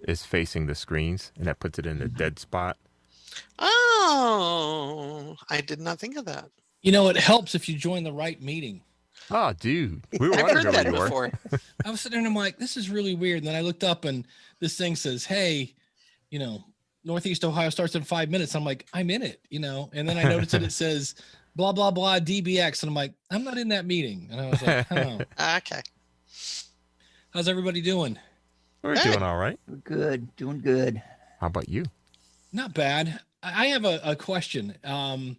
is facing the screens, and that puts it in a dead spot. Oh, I did not think of that. You know, it helps if you join the right meeting. Oh, dude, we were I've wondering heard where that you were. before. I was sitting there and I'm like, this is really weird. And then I looked up and this thing says, hey, you know, Northeast Ohio starts in 5 minutes. I'm like, I'm in it, you know. And then I noticed that it says blah, blah, blah, DBX. And I'm like, I'm not in that meeting. And I was like, oh. Okay. How's everybody doing? We're Hey. doing all right. We're good, doing good. How about you? Not bad. I have a question. I'm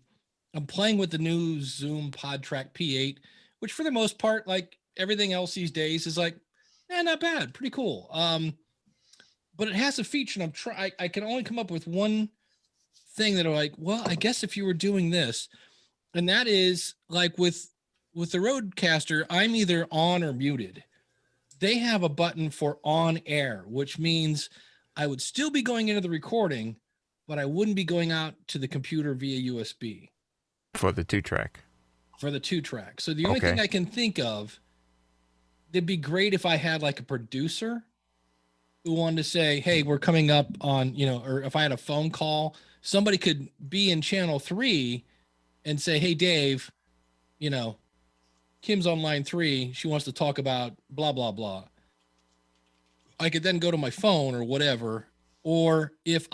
playing with the new Zoom PodTrack P8, which for the most part, like everything else these days, is like, not bad, pretty cool. But it has a feature, and I can only come up with one thing that I'm like, well, I guess if you were doing this, and that is like with the Rodecaster, I'm either on or muted. They have a button for on air, which means I would still be going into the recording, but I wouldn't be going out to the computer via USB. For the 2-track. For the 2-track. So the only thing I can think of, it'd be great if I had like a producer who wanted to say, hey, we're coming up on, you know, or if I had a phone call, somebody could be in channel 3 and say, hey, Dave, you know, Kim's on line 3. She wants to talk about blah, blah, blah. I could then go to my phone or whatever. Or if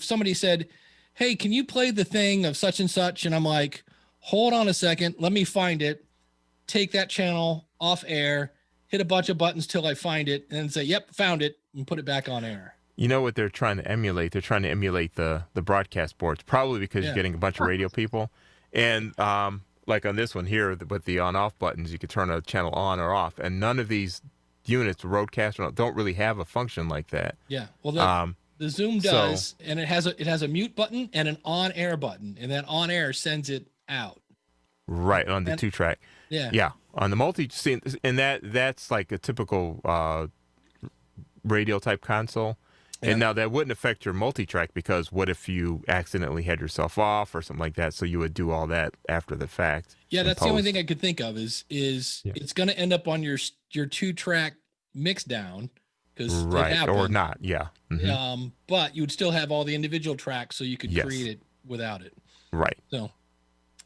somebody said, hey, can you play the thing of such and such? And I'm like, hold on a second. Let me find it. Take that channel off air, hit a bunch of buttons till I find it, and then say, yep, found it, and put it back on air. You know what they're trying to emulate? They're trying to emulate the broadcast boards, probably because you're getting a bunch of radio people. And like on this one here with the on-off buttons, you could turn a channel on or off. And none of these units, Rodecaster, don't really have a function like that. Yeah. Well, the Zoom does, and it has a mute button and an on-air button, and that on-air sends it out. Right, on the 2-track. Yeah. Yeah. On the multi, and that's like a typical radio type console. Yeah. And now that wouldn't affect your multi-track, because what if you accidentally had yourself off or something like that? So you would do all that after the fact. Yeah, that's the only thing I could think of is it's going to end up on your 2-track mix down, because right, it happened. or not. Yeah. Mm-hmm. But you would still have all the individual tracks, so you could create it without it. Right. So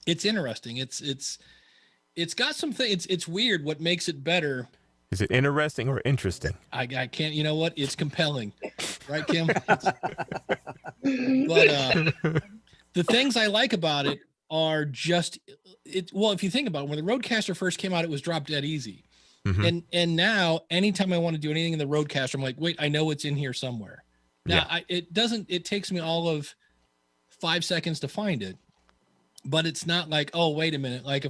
it's interesting. It's got some things. It's weird. What makes it better? Is it interesting or interesting? I can't. You know what? It's compelling, right, Kim? But the things I like about it are just it. Well, if you think about it, when the Rodecaster first came out, it was drop dead easy. Mm-hmm. And now anytime I want to do anything in the Rodecaster, I'm like, wait, I know it's in here somewhere. Now it takes me all of 5 seconds to find it, but it's not like, oh, wait a minute. Like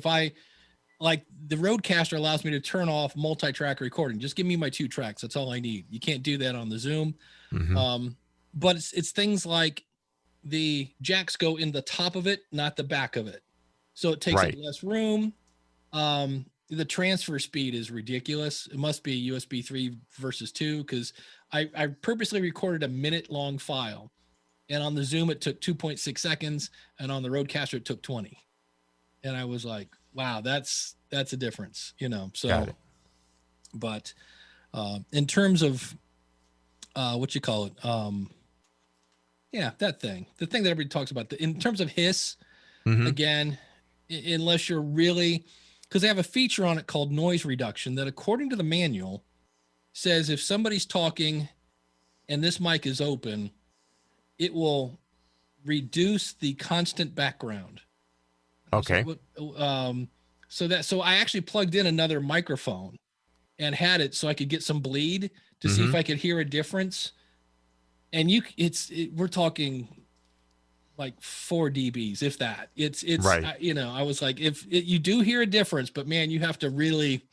like the Rodecaster allows me to turn off multi-track recording. Just give me my 2 tracks. That's all I need. You can't do that on the Zoom. Mm-hmm. But it's things like the jacks go in the top of it, not the back of it. So it takes up less room. The transfer speed is ridiculous. It must be USB 3 versus 2, because I purposely recorded a minute-long file. And on the Zoom, it took 2.6 seconds. And on the Rodecaster, it took 20. And I was like, wow, that's a difference, you know? So, but in terms of what you call it? That thing, the thing that everybody talks about, in terms of hiss, again, unless you're really, because they have a feature on it called noise reduction that, according to the manual, says if somebody's talking and this mic is open, it will reduce the constant background. Okay. So I actually plugged in another microphone and had it so I could get some bleed to see if I could hear a difference. And we're talking like 4 dBs, if that. It's right. I was like, you do hear a difference, but man, you have to really,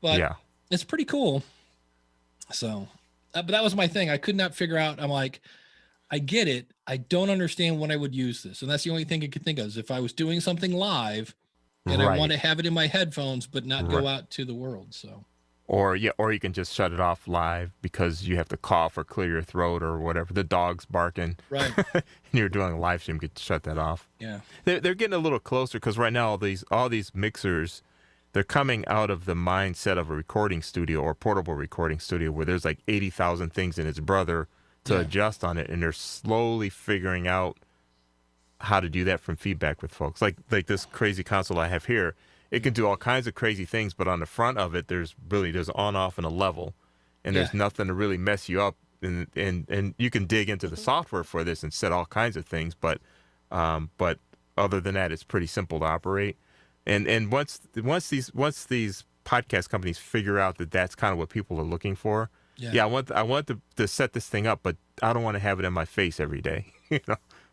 but it's pretty cool. So, but that was my thing. I could not figure out. I'm like, I get it. I don't understand when I would use this. And that's the only thing I could think of, is if I was doing something live and I want to have it in my headphones, but not go out to the world. So, or you can just shut it off live because you have to cough or clear your throat or whatever. The dog's barking. Right. And you're doing a live stream, you could shut that off. Yeah. They're getting a little closer, because right now all these mixers, they're coming out of the mindset of a recording studio or portable recording studio where there's like 80,000 things in its brother to adjust on it, and they're slowly figuring out how to do that from feedback with folks. Like this crazy console I have here, it can do all kinds of crazy things, but on the front of it, there's on, off, and a level, and there's nothing to really mess you up. And you can dig into the software for this and set all kinds of things, but other than that, it's pretty simple to operate. And once these podcast companies figure out that that's kind of what people are looking for, I want to set this thing up, but I don't want to have it in my face every day.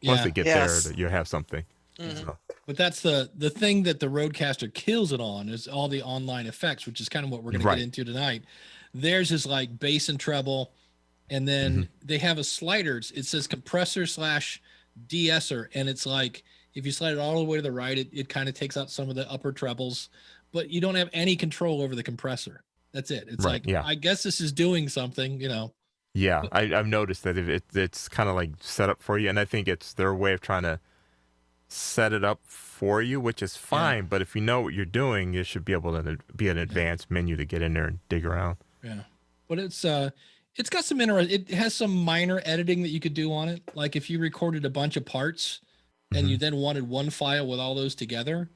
Once they get there, you have something. Mm-hmm. So. But that's the thing that the Rodecaster kills it on is all the online effects, which is kind of what we're going to get into tonight. Theirs is like bass and treble, and then they have a slider. It says compressor / de-esser, and it's like if you slide it all the way to the right, it kind of takes out some of the upper trebles, but you don't have any control over the compressor. That's it. It's I guess this is doing something, Yeah, I've noticed that it's kind of like set up for you, and I think it's their way of trying to set it up for you, which is fine. But if you know what you're doing, it should be able to be an advanced menu to get in there and dig around. Yeah, but it's got some it has some minor editing that you could do on it. Like if you recorded a bunch of parts and you then wanted one file with all those together,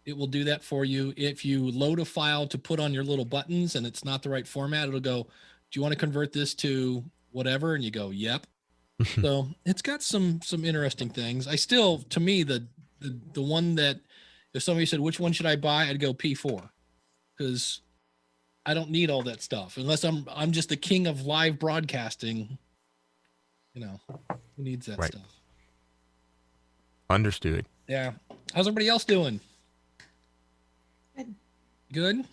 it will do that for you. If you load a file to put on your little buttons and it's not the right format, it'll go, do you want to convert this to whatever? And you go, yep. So it's got some interesting things. I still, to me, the one that if somebody said, which one should I buy? I'd go P4, because I don't need all that stuff unless I'm just the king of live broadcasting. Who needs that stuff? Understood. Yeah. How's everybody else doing? Good?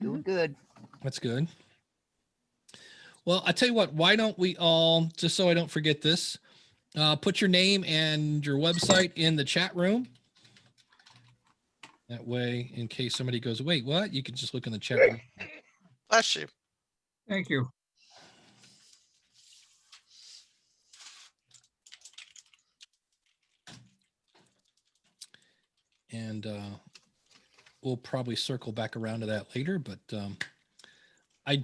Doing good. That's good. Well, I tell you what, why don't we all, just so I don't forget this, put your name and your website in the chat room. That way, in case somebody goes, wait, what? You can just look in the chat room. Bless you. Thank you. And we'll probably circle back around to that later, but I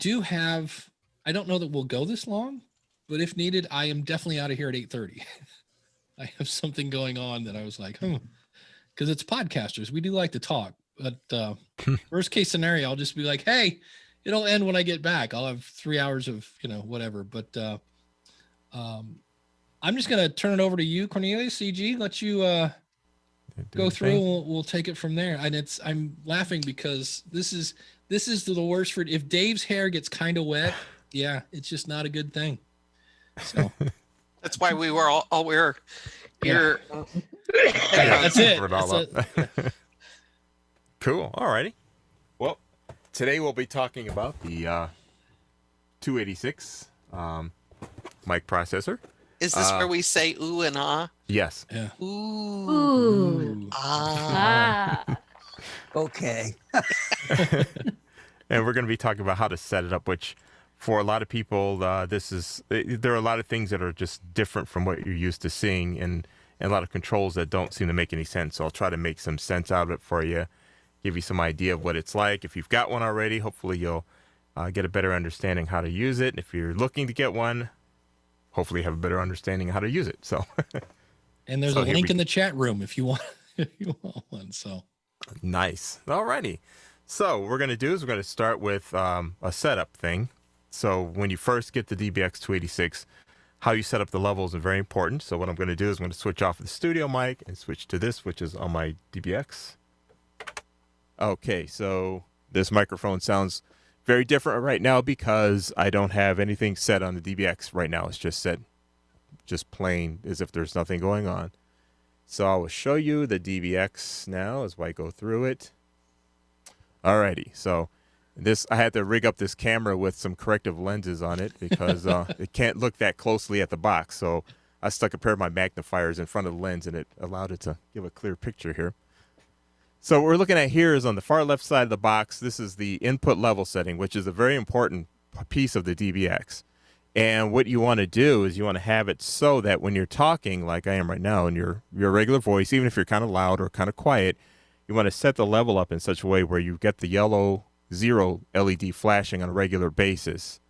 don't know that we'll go this long, but if needed, I am definitely out of here at 8:30. I have something going on that I was like, because it's podcasters. We do like to talk, but worst case scenario, I'll just be like, hey, it'll end when I get back. I'll have 3 hours of, whatever. But I'm just going to turn it over to you, Cornelius, CG, let you go through and we'll take it from there. And I'm laughing because this is the worst for, if Dave's hair gets kind of wet, it's just not a good thing. So that's why we were all wear your. That's it. Cool. All righty. Well, today we'll be talking about the 286 mic processor. Is this where we say ooh and ah? Yes. Yeah. Ooh. Ah. Okay. And we're going to be talking about how to set it up, which for a lot of people, there are a lot of things that are just different from what you're used to seeing, and a lot of controls that don't seem to make any sense. So I'll try to make some sense out of it for you, give you some idea of what it's like. If you've got one already, hopefully you'll get a better understanding how to use it. If you're looking to get one, hopefully you have a better understanding of how to use it. So, and there's a link in the chat room if you want one. So nice. All righty. So what we're going to do is we're going to start with a setup thing. So when you first get the DBX 286, how you set up the levels is very important. So what I'm going to do is I'm going to switch off the studio mic and switch to this, which is on my DBX. Okay, so this microphone sounds very different right now because I don't have anything set on the DBX right now. It's just set just plain as if there's nothing going on. So I will show you the DBX now as I go through it. Alrighty, so I had to rig up this camera with some corrective lenses on it because it can't look that closely at the box. So I stuck a pair of my magnifiers in front of the lens, and it allowed it to give a clear picture here. So what we're looking at here is on the far left side of the box, this is the input level setting, which is a very important piece of the DBX. And what you want to do is you want to have it so that when you're talking like I am right now in your regular voice, even if you're kind of loud or kind of quiet, you want to set the level up in such a way where you get the yellow 0 LED flashing on a regular basis.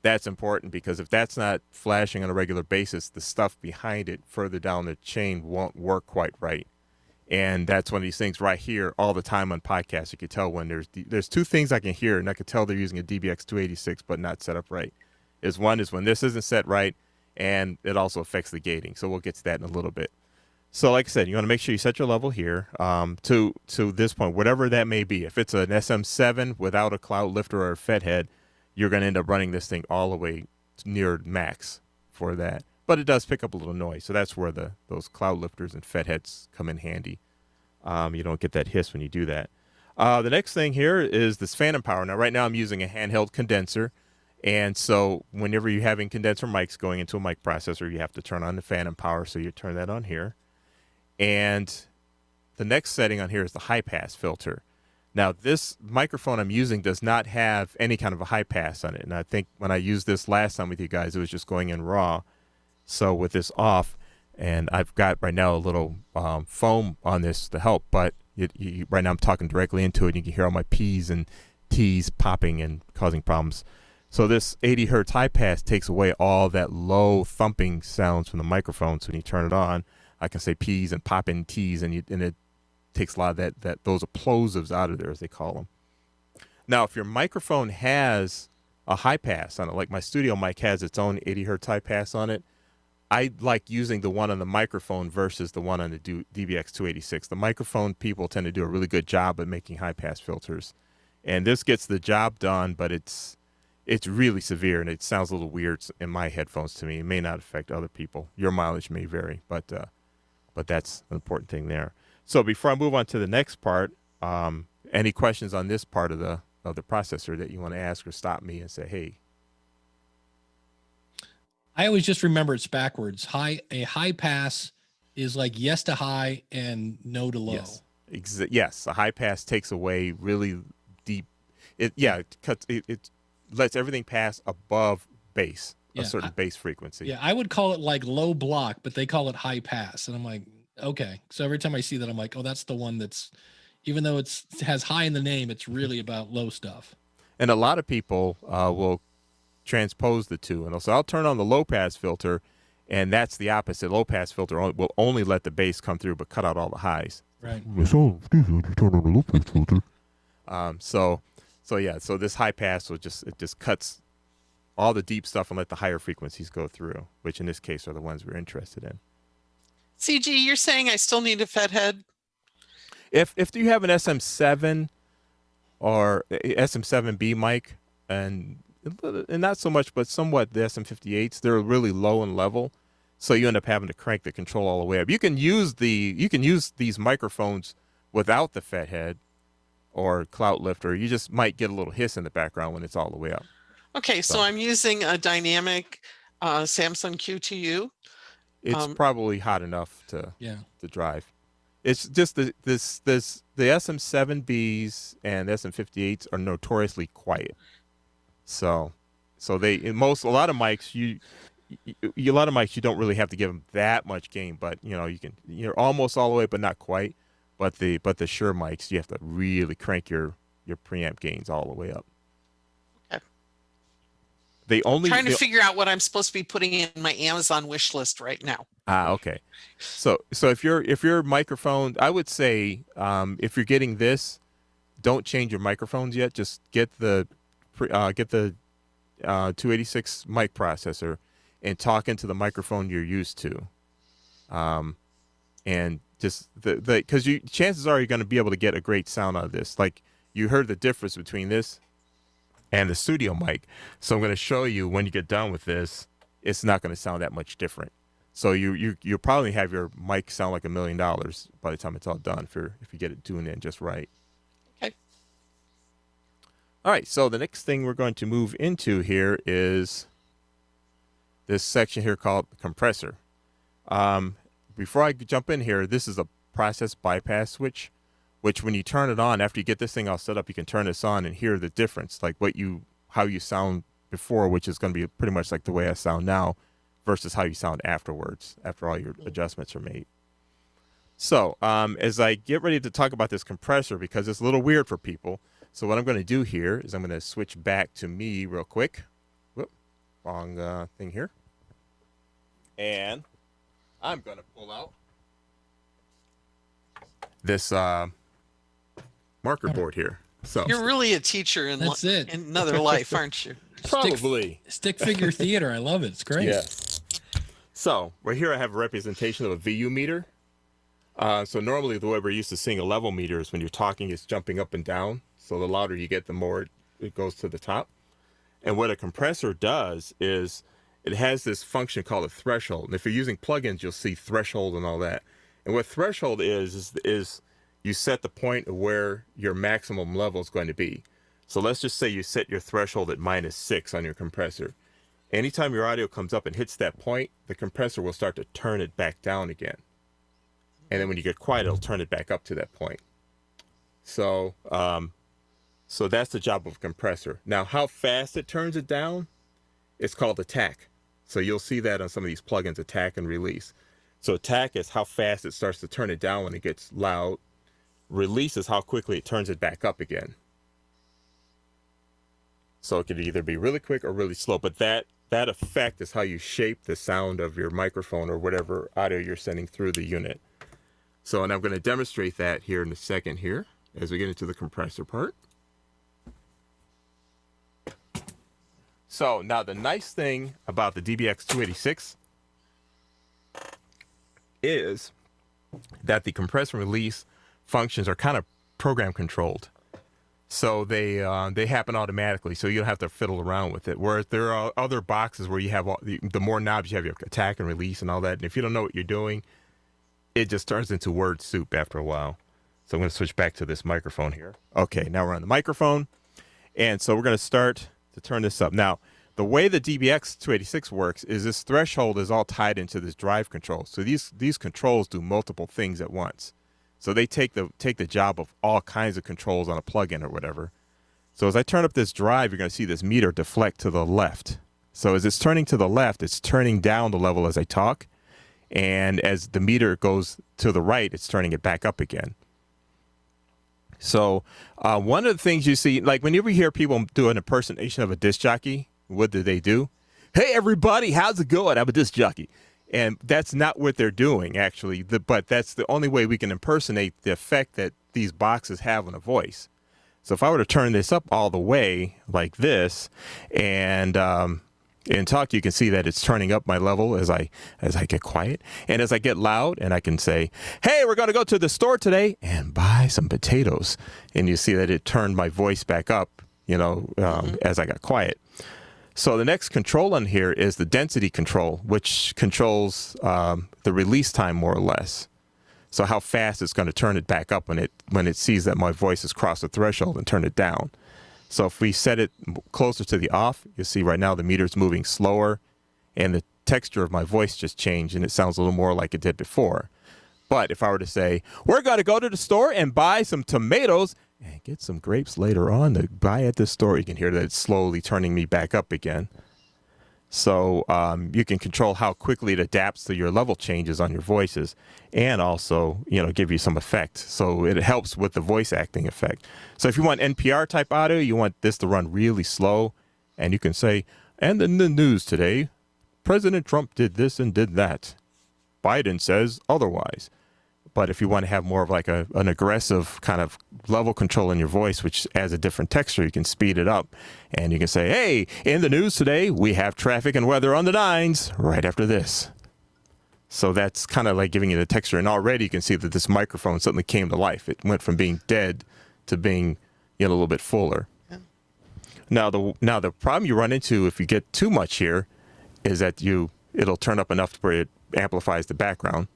That's important because if that's not flashing on a regular basis, the stuff behind it further down the chain won't work quite right. And that's one of these things right here all the time on podcasts. You can tell when there's two things I can hear, and I can tell they're using a DBX 286 but not set up right. One is when this isn't set right, and it also affects the gating. So we'll get to that in a little bit. So like I said, you want to make sure you set your level here to this point, whatever that may be. If it's an SM7 without a cloud lifter or a FET head, you're going to end up running this thing all the way near max for that. But it does pick up a little noise, so that's where those cloud lifters and FET heads come in handy. You don't get that hiss when you do that. The next thing here is this phantom power. Now, right now I'm using a handheld condenser, and so whenever you're having condenser mics going into a mic processor, you have to turn on the phantom power, so you turn that on here. And the next setting on here is the high pass filter. Now, this microphone I'm using does not have any kind of a high pass on it, and I think when I used this last time with you guys, it was just going in raw. So with this off, and I've got right now a little foam on this to help, but right now I'm talking directly into it. You can hear all my P's and T's popping and causing problems. So this 80 hertz high pass takes away all that low thumping sounds from the microphone. So when you turn it on, I can say P's and pop in T's, and it takes a lot of those plosives out of there, as they call them. Now, if your microphone has a high pass on it, like my studio mic has its own 80 hertz high pass on it, I like using the one on the microphone versus the one on the DBX 286. The microphone people tend to do a really good job at making high pass filters, and this gets the job done, but it's really severe, and it sounds a little weird in my headphones to me. It may not affect other people. Your mileage may vary, but that's an important thing there. So before I move on to the next part, any questions on this part of the processor that you want to ask or stop me and say, hey? I always just remember it's backwards. A high pass is like yes to high and no to low. Yes, yes. A high pass takes away really deep. It cuts. It lets everything pass above bass, a certain bass frequency. Yeah, I would call it like low block, but they call it high pass, and I'm like, okay. So every time I see that, I'm like, oh, that's the one that's, even though it has high in the name, it's really about low stuff. And a lot of people will transpose the two, and so I'll turn on the low pass filter, and that's the opposite. Low pass filter will only let the bass come through, but cut out all the highs. Right. So turn on the low pass filter. So this high pass will just cuts all the deep stuff and let the higher frequencies go through, which in this case are the ones we're interested in. CG, you're saying I still need a FET head? If you have an SM7 or SM7B mic, and not so much, but somewhat the SM58s, they're really low in level, so you end up having to crank the control all the way up. You can use these microphones without the FET head or clout lifter. You just might get a little hiss in the background when it's all the way up. Okay, so I'm using a dynamic Samsung Q2U. It's probably hot enough to drive. It's just the SM7Bs and SM58s are notoriously quiet. So a lot of mics you don't really have to give them that much gain, but you're almost all the way, but not quite. But the Shure mics, you have to really crank your preamp gains all the way up. Okay. Trying to figure out what I'm supposed to be putting in my Amazon wish list right now. Okay. So if your microphone, I would say if you're getting this, don't change your microphones yet. Just get the 286 mic processor and talk into the microphone you're used to, and just because chances are you're going to be able to get a great sound out of this. Like you heard the difference between this and the studio mic. So I'm going to show you when you get done with this, it's not going to sound that much different. So you'll probably have your mic sound like $1 million by the time it's all done if you get it tuned in just right. Okay. All right, so the next thing we're going to move into here is this section here called compressor. Before I jump in here, this is a process bypass switch, which when you turn it on, after you get this thing all set up, you can turn this on and hear the difference, like how you sound before, which is going to be pretty much like the way I sound now, versus how you sound afterwards, after all your adjustments are made. So as I get ready to talk about this compressor, because it's a little weird for people, so what I'm going to do here is I'm going to switch back to me real quick. Whoop, wrong thing here. And I'm going to pull out this marker board here. So You're really a teacher in another life, aren't you? Probably. Stick figure theater. I love it. It's great. Yes. So right here I have a representation of a VU meter. So normally the way we're used to seeing a level meter is when you're talking, it's jumping up and down. So the louder you get, the more it goes to the top. And what a compressor does is it has this function called a threshold. And if you're using plugins, you'll see threshold and all that. And what threshold is you set the point of where your maximum level is going to be. So let's just say you set your threshold at -6 on your compressor. Anytime your audio comes up and hits that point, the compressor will start to turn it back down again. And then when you get quiet, it'll turn it back up to that point. So, so that's the job of a compressor. Now, how fast it turns it down, it's called attack. So you'll see that on some of these plugins, attack and release. So attack is how fast it starts to turn it down when it gets loud. Release is how quickly it turns it back up again. So it could either be really quick or really slow, but that effect is how you shape the sound of your microphone or whatever audio you're sending through the unit. So, and I'm going to demonstrate that here in a second here as we get into the compressor part. So now the nice thing about the DBX 286 is that the compress and release functions are kind of program controlled. So they happen automatically, so you don't have to fiddle around with it. Whereas there are other boxes where you have the more knobs you have, your attack and release and all that. And if you don't know what you're doing, it just turns into word soup after a while. So I'm going to switch back to this microphone here. Okay, now we're on the microphone. And so we're going to start to turn this up. Now, the way the DBX 286 works is this threshold is all tied into this drive control. So these controls do multiple things at once. So they take the job of all kinds of controls on a plugin or whatever. So as I turn up this drive, you're going to see this meter deflect to the left. So as it's turning to the left, it's turning down the level as I talk. And as the meter goes to the right, it's turning it back up again. So one of the things you see, like whenever you hear people do an impersonation of a disc jockey, what do they do? Hey, everybody, how's it going? I'm a disc jockey. And that's not what they're doing, actually. But that's the only way we can impersonate the effect that these boxes have on a voice. So if I were to turn this up all the way like this and talk, you can see that it's turning up my level as I get quiet. And as I get loud and I can say, hey, we're going to go to the store today and buy some potatoes. And you see that it turned my voice back up, as I got quiet. So the next control on here is the density control, which controls the release time more or less. So how fast it's going to turn it back up when it sees that my voice has crossed the threshold and turn it down. So if we set it closer to the off, you'll see right now the meter's moving slower and the texture of my voice just changed and it sounds a little more like it did before. But if I were to say, we're going to go to the store and buy some tomatoes and get some grapes later on to buy at the store, you can hear that it's slowly turning me back up again. So you can control how quickly it adapts to your level changes on your voices and also, give you some effect. So it helps with the voice acting effect. So if you want NPR type audio, you want this to run really slow and you can say, and in the news today, President Trump did this and did that. Biden says otherwise. But if you want to have more of like an aggressive kind of level control in your voice, which adds a different texture, you can speed it up. And you can say, hey, in the news today, we have traffic and weather on the 9s right after this. So that's kind of like giving you the texture. And already you can see that this microphone suddenly came to life. It went from being dead to being a little bit fuller. Yeah. Now the problem you run into if you get too much here is that it'll turn up enough where it amplifies the background.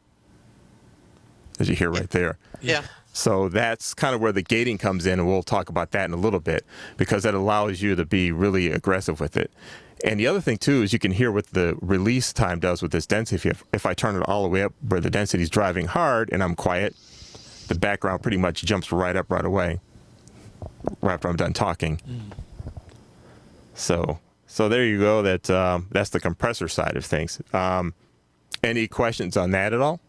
As you hear right there. Yeah. So that's kind of where the gating comes in, and we'll talk about that in a little bit, because that allows you to be really aggressive with it. And the other thing, too, is you can hear what the release time does with this density. If I turn it all the way up where the density is driving hard and I'm quiet, the background pretty much jumps right up right away, right after I'm done talking. So there you go. That's the compressor side of things. Any questions on that at all?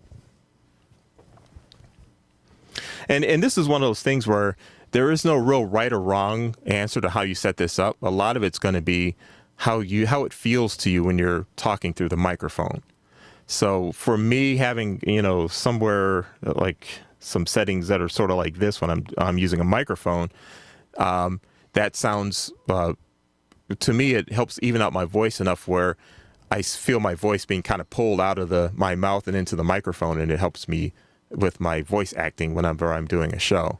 And this is one of those things where there is no real right or wrong answer to how you set this up. A lot of it's going to be how it feels to you when you're talking through the microphone. So for me, having, somewhere like some settings that are sort of like this when I'm using a microphone, that sounds, to me, it helps even out my voice enough where I feel my voice being kind of pulled out of my mouth and into the microphone, and it helps me with my voice acting whenever I'm doing a show.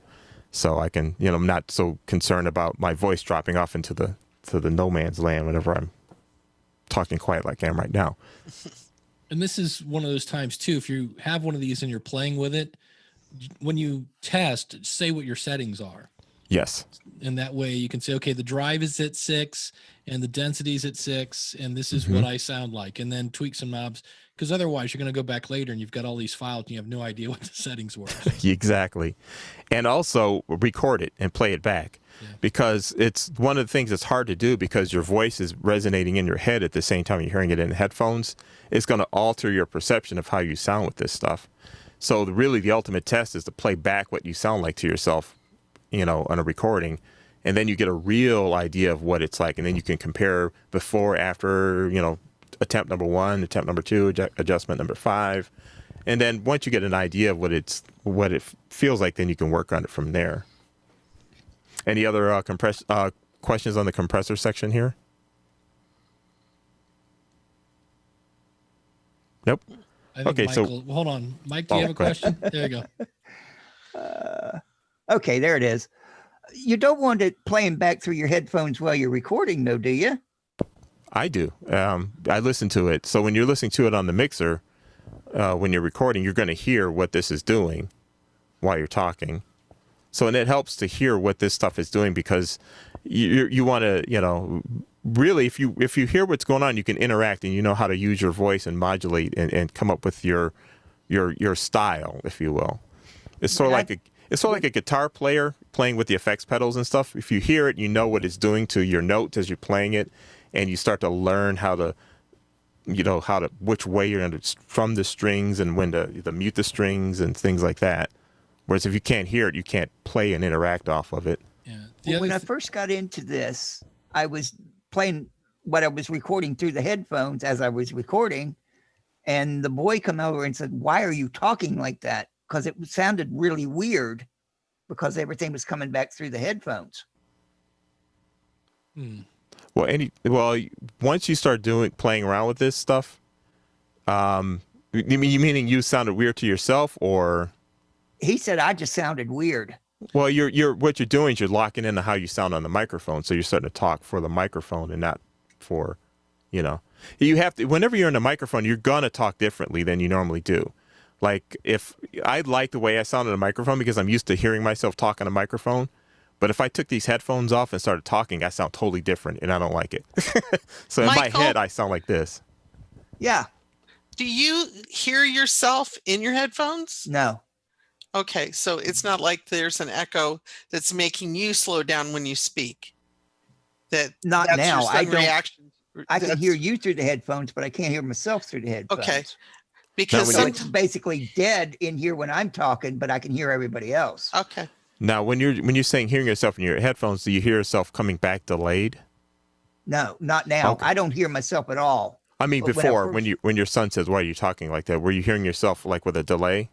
So I can, I'm not so concerned about my voice dropping off into the no man's land whenever I'm talking quiet like I am right now. And this is one of those times too, if you have one of these and you're playing with it, when you test, say what your settings are. Yes. And that way you can say, okay, the drive is at 6 and the density is at 6, and this is what I sound like, and then tweak some knobs, because otherwise you're going to go back later and you've got all these files and you have no idea what the settings were. Exactly. And also record it and play it back, because it's one of the things that's hard to do, because your voice is resonating in your head at the same time you're hearing it in headphones. It's going to alter your perception of how you sound with this stuff. So really the ultimate test is to play back what you sound like to yourself, on a recording, and then you get a real idea of what it's like, and then you can compare before, after, attempt number 1, attempt number 2, adjustment number 5, and then once you get an idea of what it feels like, then you can work on it from there. Any other questions on the compressor section here? Nope. I think Michael, hold on, Mike, do you have a question? There you go. Okay, there it is. You don't want it playing back through your headphones while you're recording, though, do you? I do. I listen to it. So when you're listening to it on the mixer, when you're recording, you're going to hear what this is doing while you're talking. So, and it helps to hear what this stuff is doing, because you want to, really, if you hear what's going on, you can interact, and you know how to use your voice and modulate and come up with your style, if you will. It's sort of like a guitar player playing with the effects pedals and stuff. If you hear it, you know what it's doing to your notes as you're playing it, and you start to learn which way you're going to strum the strings and when to mute the strings and things like that. Whereas if you can't hear it, you can't play and interact off of it. Yeah. Well, when I first got into this, I was playing what I was recording through the headphones as I was recording, and the boy come over and said, "Why are you talking like that?" Because it sounded really weird, because everything was coming back through the headphones. Well, once you start playing around with this stuff, you meaning you sounded weird to yourself, or? He said I just sounded weird. Well, what you're doing is you're locking into how you sound on the microphone, so you're starting to talk for the microphone and not for, you have to. Whenever you're in a microphone, you're gonna talk differently than you normally do. Like, if I like the way I sound on a microphone because I'm used to hearing myself talk on a microphone, but if I took these headphones off and started talking, I sound totally different, and I don't like it. So Michael, in my head, I sound like this. Yeah. Do you hear yourself in your headphones? No. Okay, so it's not like there's an echo that's making you slow down when you speak. Not now. I don't. Reaction. I can hear you through the headphones, but I can't hear myself through the headphones. Okay. Because so it's basically dead in here when I'm talking, but I can hear everybody else. Okay. Now, when you're saying hearing yourself in your headphones, do you hear yourself coming back delayed? No, not now. Okay. I don't hear myself at all. I mean, but before, when your son says, "Why are you talking like that?" Were you hearing yourself like with a delay?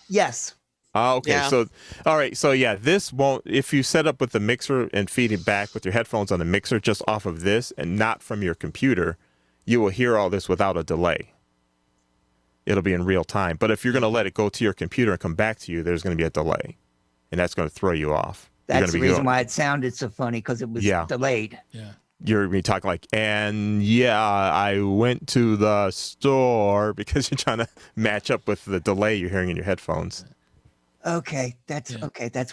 Yes. Oh, okay. Yeah. So, all right. So yeah, this won't, if you set up with the mixer and feed it back with your headphones on the mixer, just off of this and not from your computer, you will hear all this without a delay. It'll be in real time. But if you're going to let it go to your computer and come back to you, there's going to be a delay, and that's going to throw you off. That's the reason why it sounded so funny, because it was delayed. Yeah. You're going to talk like, and I went to the store, because you're trying to match up with the delay you're hearing in your headphones. Okay. That's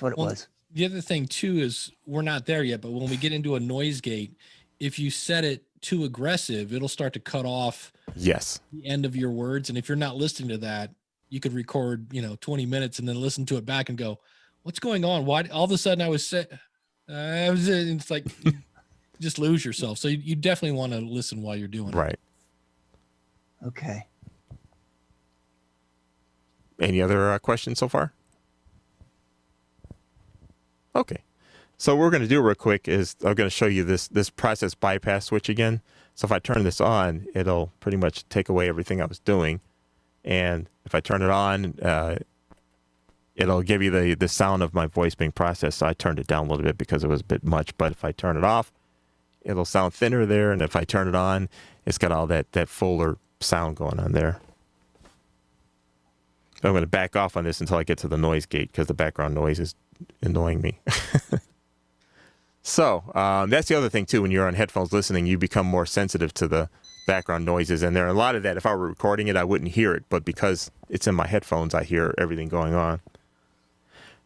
what it was. The other thing too is, we're not there yet, but when we get into a noise gate, if you set it too aggressive, it'll start to cut off the end of your words. And if you're not listening to that, you could record, 20 minutes and then listen to it back and go, what's going on? Why all of a sudden it's like, you just lose yourself. So you definitely want to listen while you're doing it. Right. Okay. Any other questions so far? Okay. So what we're going to do real quick is I'm going to show you this process bypass switch again. So if I turn this on, it'll pretty much take away everything I was doing. And if I turn it on, it'll give you the sound of my voice being processed. So I turned it down a little bit because it was a bit much. But if I turn it off, it'll sound thinner there. And if I turn it on, it's got all that fuller sound going on there. I'm going to back off on this until I get to the noise gate because the background noise is annoying me. So that's the other thing, too. When you're on headphones listening, you become more sensitive to the background noises. And there are a lot of that. If I were recording it, I wouldn't hear it. But because it's in my headphones, I hear everything going on.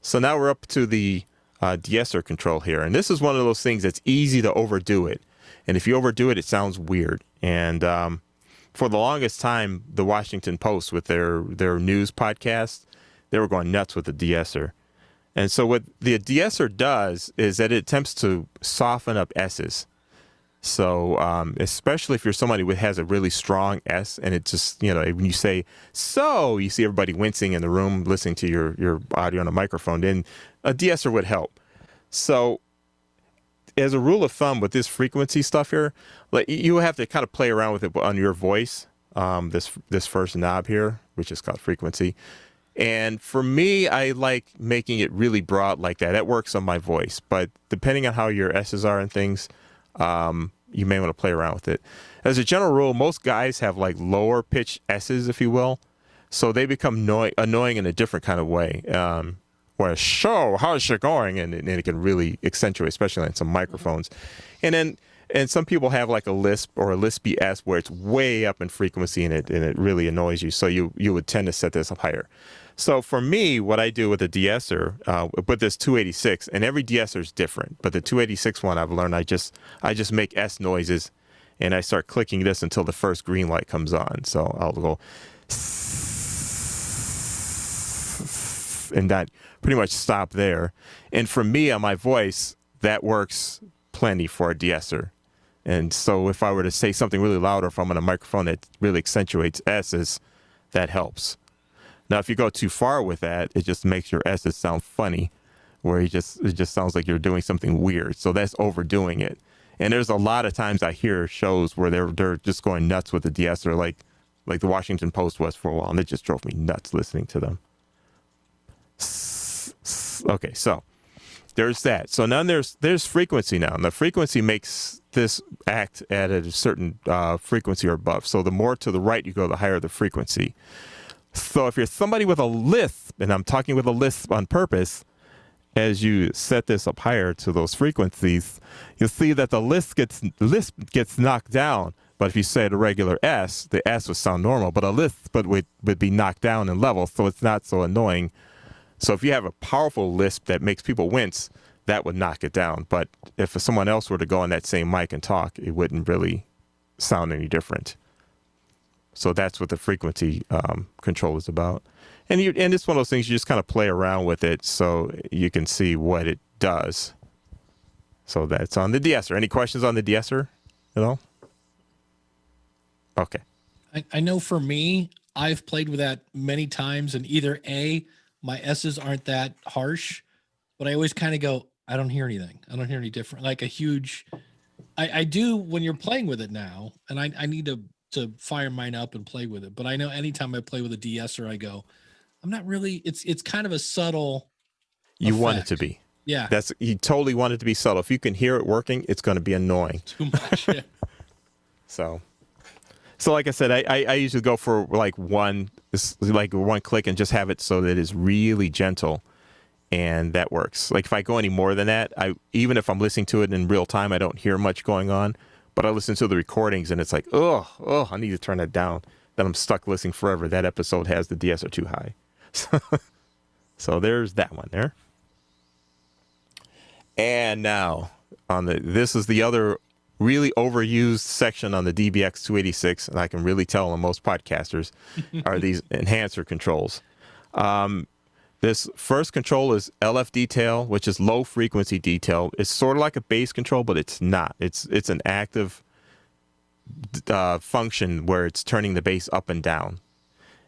So now we're up to the de-esser control here. And this is one of those things that's easy to overdo it. And if you overdo it, it sounds weird. And for the longest time, the Washington Post with their news podcast, they were going nuts with the de-esser. And so what the de-esser does is that it attempts to soften up S's. So especially if you're somebody who has a really strong S and it just, when you say, so, you see everybody wincing in the room listening to your audio on a microphone, then a de-esser would help. So as a rule of thumb with this frequency stuff here, like you have to kind of play around with it on your voice, this first knob here, which is called frequency. And for me, I like making it really broad like that. That works on my voice. But depending on how your S's are and things, you may want to play around with it. As a general rule, most guys have like lower pitch S's, if you will. So they become annoying in a different kind of way. Where, so, how's it going? And it can really accentuate, especially on some microphones. And some people have like a lisp or a lispy S where it's way up in frequency and it really annoys you. So you would tend to set this up higher. So for me, what I do with a de-esser, with this 286, and every de-esser is different, but the 286 one I've learned, I just make S noises, and I start clicking this until the first green light comes on. So I'll go, and that pretty much stop there. And for me, on my voice, that works plenty for a de-esser. And so if I were to say something really loud, or if I'm on a microphone that really accentuates S's, that helps. Now, if you go too far with that, it just makes your S's sound funny, where it just sounds like you're doing something weird. So that's overdoing it. And there's a lot of times I hear shows where they're just going nuts with the de-esser, like the Washington Post was for a while, and it just drove me nuts listening to them. Okay, so there's that. So now there's frequency now. And the frequency makes this act at a certain frequency or above. So the more to the right you go, the higher the frequency. So if you're somebody with a lisp, and I'm talking with a lisp on purpose, as you set this up higher to those frequencies, you'll see that the lisp gets knocked down. But if you say the regular S, the S would sound normal, but a lisp would be knocked down in level, so it's not so annoying. So if you have a powerful lisp that makes people wince, that would knock it down. But if someone else were to go on that same mic and talk, it wouldn't really sound any different. So that's what the frequency control is about. And it's one of those things you just kind of play around with it so you can see what it does. So that's on the de-esser. Any questions on the de-esser at all? Okay. I know for me, I've played with that many times, and either A, my S's aren't that harsh, but I always kind of go, I don't hear anything. I don't hear any different. Like a huge, I do when you're playing with it now, and I need to fire mine up and play with it. But I know anytime I play with a de-esser, I go, I'm not really, it's kind of a subtle You effect. want it to be. Yeah. You totally want it to be subtle. If you can hear it working, it's going to be annoying. Too much. Yeah. So like I said, I usually go for like one click and just have it so that it's really gentle, and that works. Like if I go any more than that, even if I'm listening to it in real time, I don't hear much going on, but I listen to the recordings and it's like, oh, I need to turn that down. Then I'm stuck listening forever. That episode has the de-esser too high. So there's that one there. And now this is the other really overused section on the DBX 286, and I can really tell on most podcasters, are these enhancer controls. This first control is LF detail, which is low frequency detail. It's sort of like a bass control, but it's not. It's an active function where it's turning the bass up and down.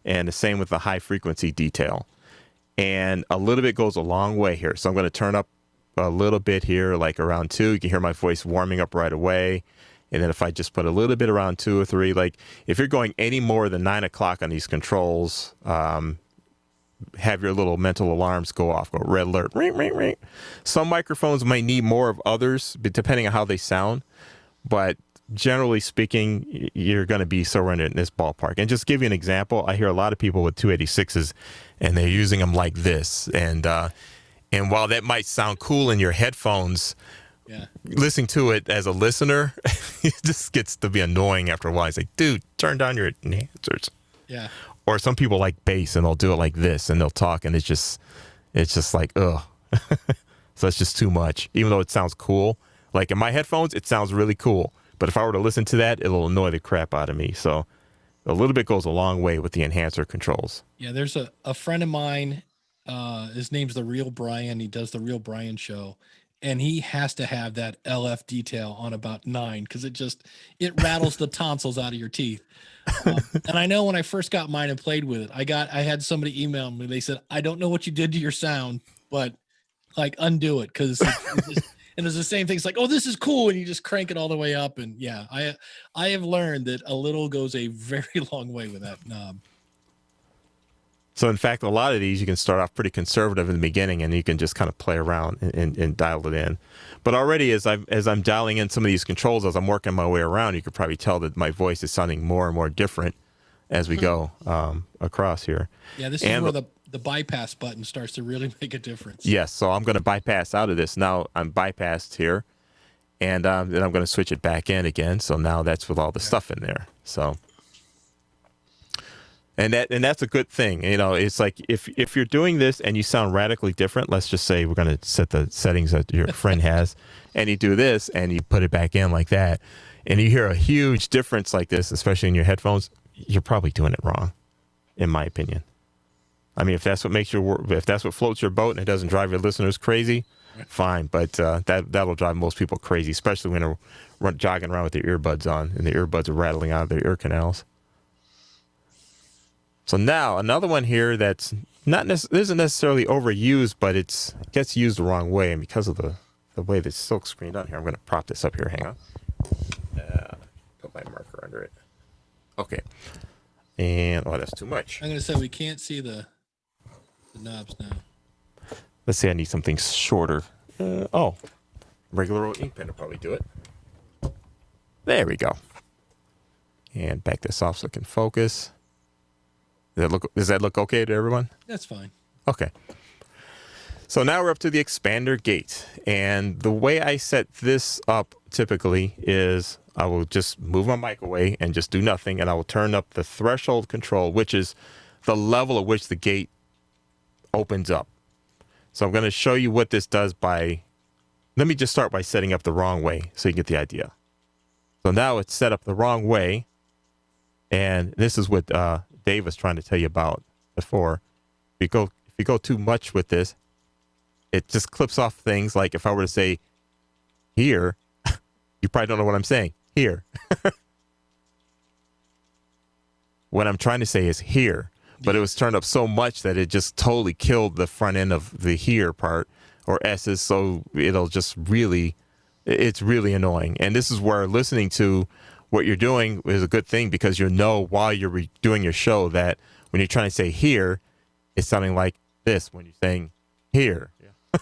And the same with the high frequency detail. And a little bit goes a long way here. So I'm going to turn up a little bit here, like around 2, you can hear my voice warming up right away. And then if I just put a little bit around 2 or 3, like if you're going any more than 9 o'clock on these controls, have your little mental alarms go off, go red alert, ring, ring, ring. Some microphones might need more of others, but depending on how they sound. But generally speaking, you're going to be somewhere in this ballpark. And just give you an example, I hear a lot of people with 286s, and they're using them like this. And while that might sound cool in your headphones, listening to it as a listener, it just gets to be annoying after a while. It's like, dude, turn down your enhancers. Yeah. Or some people like bass, and they'll do it like this, and they'll talk, and it's just like, ugh. So it's just too much, even though it sounds cool. Like in my headphones, it sounds really cool. But if I were to listen to that, it'll annoy the crap out of me. So a little bit goes a long way with the enhancer controls. Yeah, there's a friend of mine. His name's The Real Brian. He does The Real Brian Show. And he has to have that LF detail on about 9 because it rattles the tonsils out of your teeth. And I know when I first got mine and played with it, I had somebody email me. They said, I don't know what you did to your sound, but like undo it because and it's the same thing. It's like, oh, this is cool, and you just crank it all the way up. And yeah, I have learned that a little goes a very long way with that knob. So in fact, a lot of these you can start off pretty conservative in the beginning, and you can just kind of play around and dial it in. But already as I'm dialing in some of these controls, as I'm working my way around, you could probably tell that my voice is sounding more and more different as we go across here. Yeah, this is where the bypass button starts to really make a difference. Yes, so I'm going to bypass out of this. Now I'm bypassed here, and then I'm going to switch it back in again. So now that's with all the stuff in there. So. And that's a good thing. You know, it's like if you're doing this and you sound radically different, let's just say we're going to set the settings that your friend has, and you do this and you put it back in like that, and you hear a huge difference like this, especially in your headphones, you're probably doing it wrong, in my opinion. I mean, if that's what floats your boat and it doesn't drive your listeners crazy, fine. But that'll drive most people crazy, especially when they're jogging around with their earbuds on and the earbuds are rattling out of their ear canals. So now another one here that's isn't necessarily overused, but it gets used the wrong way, and because of the way this silk screened on here, I'm going to prop this up here. Hang on. Put my marker under it. Okay. And that's too much. I'm going to say we can't see the knobs now. Let's say I need something shorter. Regular old ink pen will probably do it. There we go. And back this off so it can focus. Does that look okay to everyone? That's fine. Okay. So now we're up to the expander gate. And the way I set this up typically is I will just move my mic away and just do nothing. And I will turn up the threshold control, which is the level at which the gate opens up. So I'm going to show you what this does let me just start by setting up the wrong way so you get the idea. So now it's set up the wrong way. And this is what Dave was trying to tell you about before. If you go too much with this, it just clips off things. Like if I were to say here, you probably don't know what I'm saying. Here. What I'm trying to say is here, but it was turned up so much that it just totally killed the front end of the here part or S's. So it's really annoying. And this is where listening to what you're doing is a good thing, because you'll know while you're doing your show that when you're trying to say here, it's sounding like this when you're saying here. Yeah.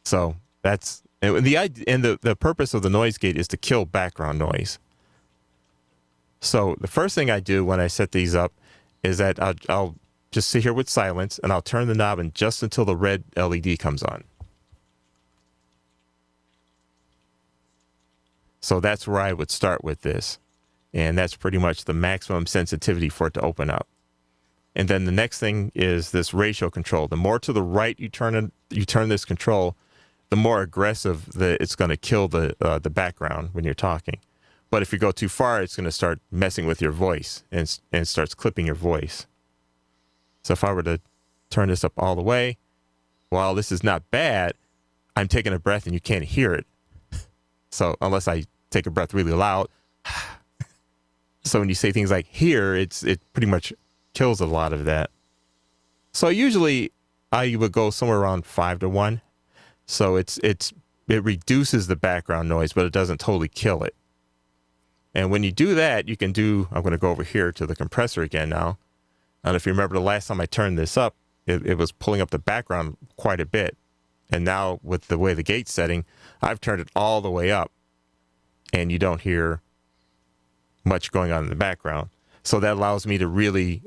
So that's the purpose of the noise gate is to kill background noise. So the first thing I do when I set these up is that I'll just sit here with silence, and I'll turn the knob in just until the red LED comes on. So that's where I would start with this. And that's pretty much the maximum sensitivity for it to open up. And then the next thing is this ratio control. The more to the right you turn this control, the more aggressive it's going to kill the background when you're talking. But if you go too far, it's going to start messing with your voice and starts clipping your voice. So if I were to turn this up all the way, while this is not bad, I'm taking a breath and you can't hear it. So unless I take a breath really loud. So when you say things like here, it pretty much kills a lot of that. So usually I would go somewhere around 5 to 1. So it reduces the background noise, but it doesn't totally kill it. And when you do that, you can do, I'm going to go over here to the compressor again now. And if you remember the last time I turned this up, it was pulling up the background quite a bit. And now with the way the gate's setting, I've turned it all the way up and you don't hear much going on in the background. So that allows me to really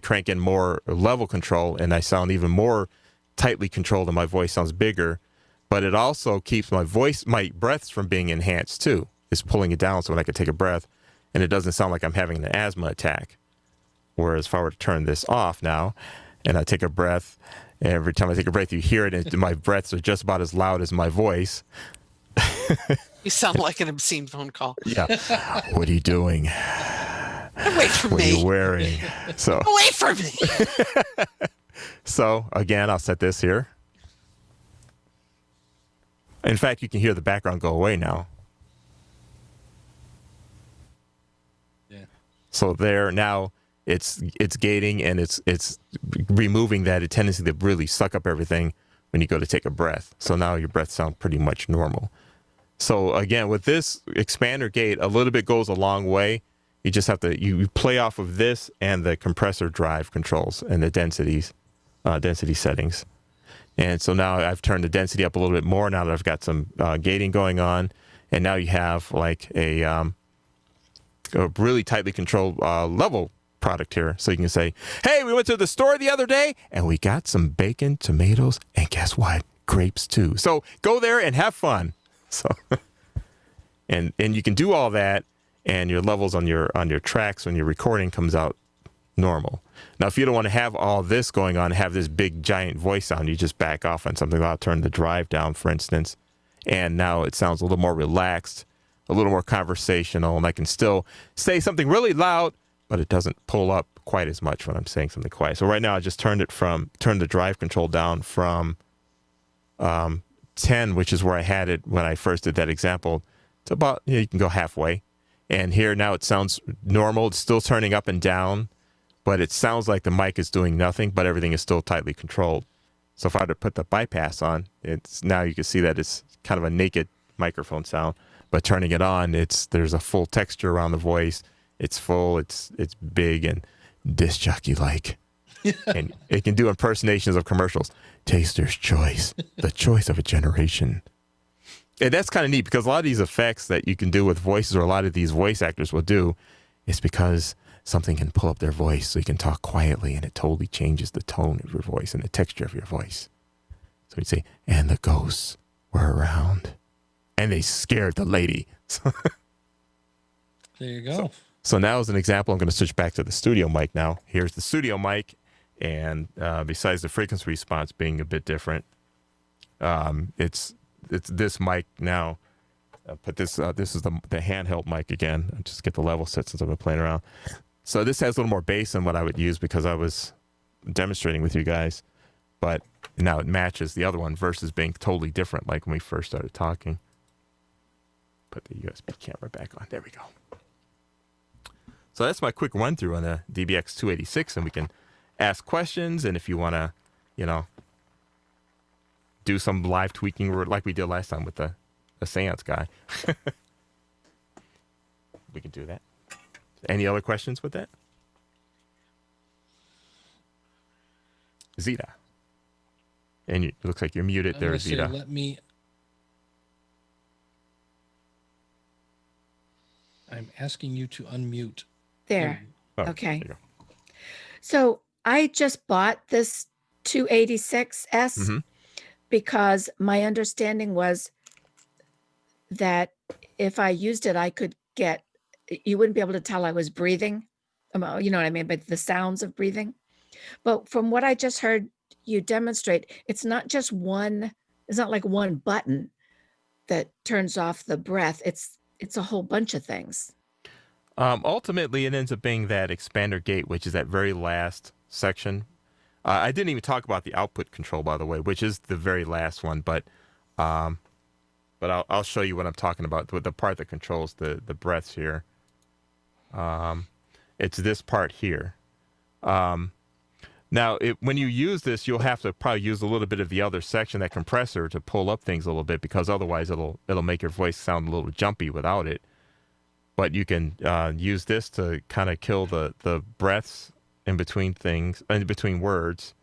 crank in more level control, and I sound even more tightly controlled and my voice sounds bigger. But it also keeps my breaths from being enhanced too. It's pulling it down so when I can take a breath and it doesn't sound like I'm having an asthma attack. Whereas if I were to turn this off now and I take a breath, every time I take a breath, you hear it, and my breaths are just about as loud as my voice. You sound like an obscene phone call. Yeah. What are you doing? Away from What me. are you wearing? So, Away from me. so again, I'll set this here. In fact, you can hear the background go away now. Yeah. So there now it's gating, and it's removing that tendency to really suck up everything when you go to take a breath. So now your breath sounds pretty much normal. So again, with this expander gate, a little bit goes a long way. You just have to, you play off of this and the compressor drive controls and the density settings. And so now I've turned the density up a little bit more now that I've got some gating going on. And now you have like a really tightly controlled level product here. So you can say, hey, we went to the store the other day and we got some bacon, tomatoes, and guess what? Grapes too. So go there and have fun. So, and you can do all that, and your levels on your tracks when you're recording comes out normal. Now, if you don't want to have all this going on, have this big giant voice sound, you just back off on something. I'll turn the drive down, for instance, and now it sounds a little more relaxed, a little more conversational, and I can still say something really loud, but it doesn't pull up quite as much when I'm saying something quiet. So right now, I just turned the drive control down from 10, which is where I had it when I first did that example, to about, you can go halfway. And here now it sounds normal. It's still turning up and down, but it sounds like the mic is doing nothing, but everything is still tightly controlled. So if I were to put the bypass on, it's now you can see that it's kind of a naked microphone sound, but turning it on, there's a full texture around the voice. It's full, it's big and disc jockey like. And it can do impersonations of commercials. Taster's choice, the choice of a generation. And that's kind of neat because a lot of these effects that you can do with voices, or a lot of these voice actors will do, is because something can pull up their voice so you can talk quietly and it totally changes the tone of your voice and the texture of your voice. So you'd say, and the ghosts were around and they scared the lady. There you go. So now as an example, I'm going to switch back to the studio mic now. Here's the studio mic. And besides the frequency response being a bit different, it's this mic now. But this is the handheld mic again. I'll just get the level set since I've been playing around. So this has a little more bass than what I would use because I was demonstrating with you guys. But now it matches the other one versus being totally different like when we first started talking. Put the USB camera back on. There we go. So that's my quick run through on the DBX 286, and we can ask questions, and if you want to, do some live tweaking like we did last time with the seance guy, we can do that. Any other questions with that? Zeta. And it looks like you're muted there, Zeta. I'm asking you to unmute. There. Oh, Okay. there you go. So I just bought this 286S because my understanding was that if I used it, I could you wouldn't be able to tell I was breathing. You know what I mean? But the sounds of breathing. But from what I just heard you demonstrate, it's not just it's not like one button that turns off the breath. It's a whole bunch of things. Ultimately, it ends up being that expander gate, which is that very last section. I didn't even talk about the output control, by the way, which is the very last one. But I'll show you what I'm talking about. The part that controls the breaths here. It's this part here. Now, when you use this, you'll have to probably use a little bit of the other section, that compressor, to pull up things a little bit, because otherwise it'll make your voice sound a little jumpy without it. But you can use this to kind of kill the breaths in between things, in between words,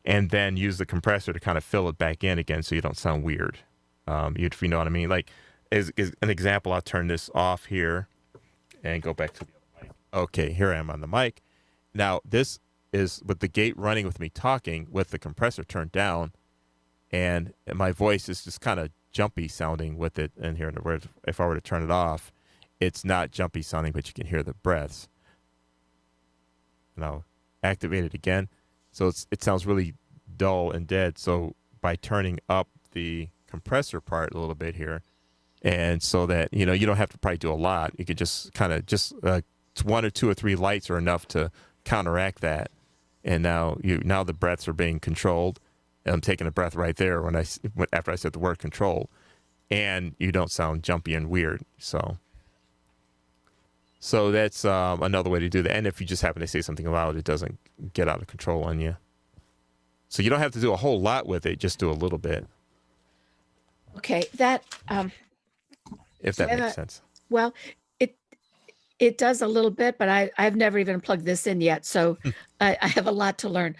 and then use the compressor to kind of fill it back in again so you don't sound weird. If you know what I mean. Like, as an example, I'll turn this off here and go back to the other mic. Okay, here I am on the mic. Now, this is with the gate running with me talking with the compressor turned down, and my voice is just kind of jumpy sounding with it in here. If I were to turn it off, it's not jumpy sounding, but you can hear the breaths. And I'll activate it again. So it sounds really dull and dead. So by turning up the compressor part a little bit here, and so that, you don't have to probably do a lot. You could just kind of one or two or three lights are enough to counteract that. And now the breaths are being controlled. And I'm taking a breath right there after I said the word control, and you don't sound jumpy and weird. So that's another way to do that. And if you just happen to say something loud, it doesn't get out of control on you. So you don't have to do a whole lot with it. Just do a little bit. Okay, that if that makes sense. Well, it does a little bit, but I've never even plugged this in yet, so I have a lot to learn.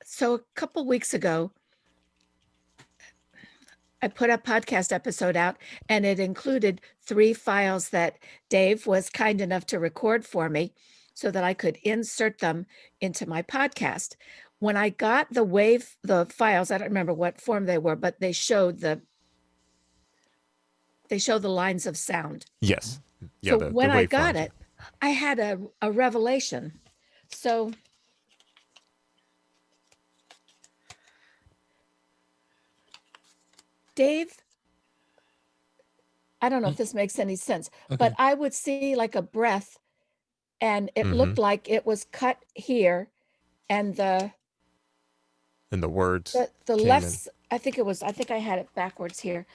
So a couple weeks ago, I put a podcast episode out, and it included 3 files that Dave was kind enough to record for me so that I could insert them into my podcast. When I got the files, I don't remember what form they were, but they showed the lines of sound. Yes. Yeah, so when I got it, I had a revelation. So Dave, I don't know if this makes any sense, but I would see like a breath, and it looked like it was cut here, and the words, the left, I think I had it backwards here.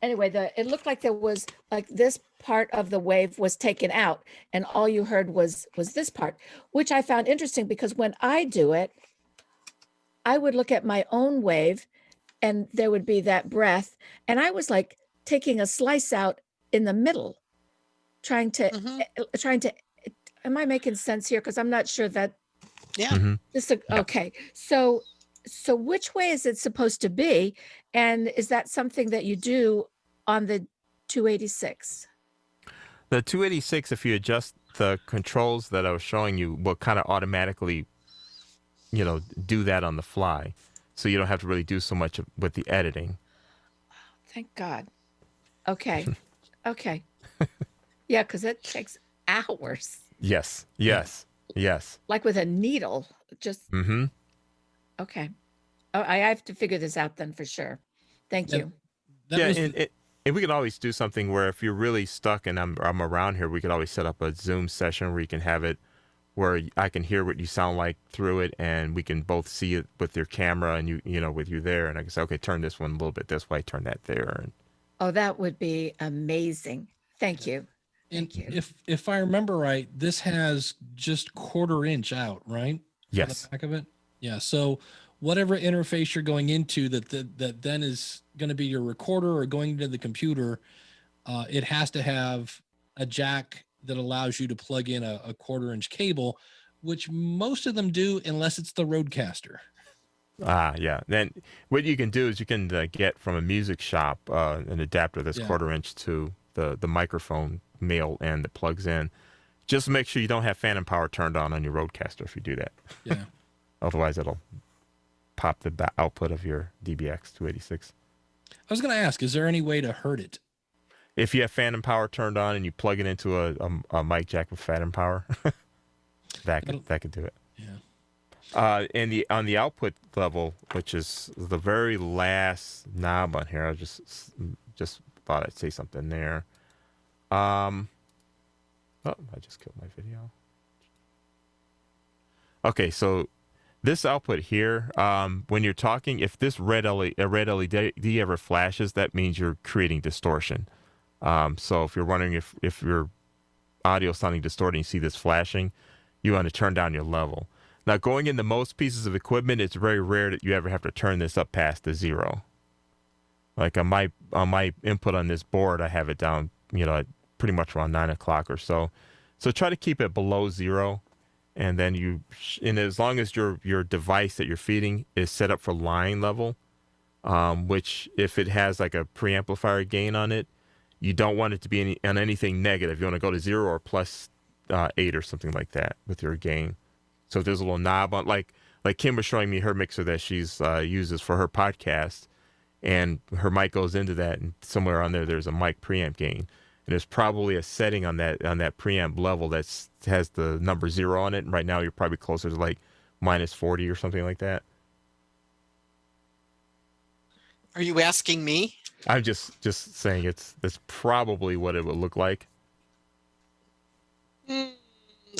Anyway, it looked like there was like this part of the wave was taken out, and all you heard was this part, which I found interesting, because when I do it, I would look at my own wave, and there would be that breath, and I was like taking a slice out in the middle, trying to, am I making sense here? Because I'm not sure that. Yeah. Okay. So which way is it supposed to be? And is that something that you do on the 286? The 286, if you adjust the controls that I was showing you, will kind of automatically, do that on the fly. So you don't have to really do so much with the editing. Thank God. Okay. Okay. Yeah, because it takes hours. Yes. Like with a needle, just. Okay. Oh, I have to figure this out then for sure. Thank you. And we can always do something where if you're really stuck and I'm around here, we could always set up a Zoom session where you can have it where I can hear what you sound like through it, and we can both see it with your camera and with you there, and I can say, okay, turn this one a little bit this way, turn that there. Oh, that would be amazing. Thank you. Thank you. If I remember right, this has just 1/4 inch out, right? Yes. On the back of it. Yeah. So whatever interface you're going into that then is going to be your recorder or going into the computer, it has to have a jack that allows you to plug in a 1/4 inch cable, which most of them do, unless it's the Rodecaster. Yeah. Then what you can do is you can get from a music shop an adapter that's 1/4 inch to the microphone male end that plugs in. Just make sure you don't have phantom power turned on your Rodecaster if you do that. Yeah. Otherwise, it'll pop the output of your DBX 286. I was going to ask, is there any way to hurt it? If you have phantom power turned on and you plug it into a mic jack with phantom power, that could do it. Yeah. And on the output level, which is the very last knob on here, I just thought I'd say something there. I just killed my video. Okay, so this output here, when you're talking, if this red LED ever flashes, that means you're creating distortion. So if you're wondering if your audio sounding distorted, and you see this flashing, you want to turn down your level. Now, going into most pieces of equipment, it's very rare that you ever have to turn this up past the 0. Like on my input on this board, I have it down, at pretty much around 9 o'clock or so. So try to keep it below 0, and then and as long as your device that you're feeding is set up for line level, which if it has like a preamplifier gain on it, you don't want it to be on anything negative. You want to go to 0 or plus 8 or something like that with your gain. So if there's a little knob on, like Kim was showing me her mixer that she's uses for her podcast, and her mic goes into that, and somewhere on there's a mic preamp gain, and there's probably a setting on that preamp level that has the number 0 on it. And right now you're probably closer to like -40 or something like that. Are you asking me? I'm just saying that's probably what it would look like.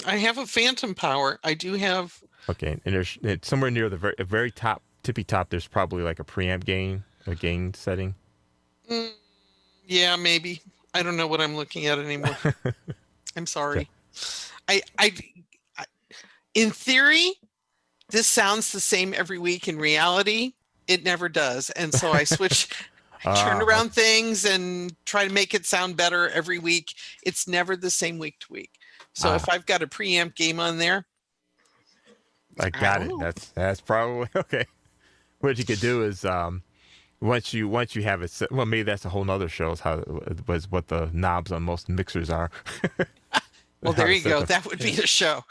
I have a phantom power. I do have. Okay, and it's somewhere near the very top, tippy top. There's probably like a preamp gain, a gain setting. Yeah, maybe. I don't know what I'm looking at anymore. I'm sorry. I in theory, this sounds the same every week. In reality, it never does. And so I switch, turn around things and try to make it sound better every week. It's never the same week to week. So if I've got a preamp game on there, I got it. That's probably okay. What you could do is once you have it set, well, maybe that's a whole nother show, is what the knobs on most mixers are. Well, there you go. That would be a show.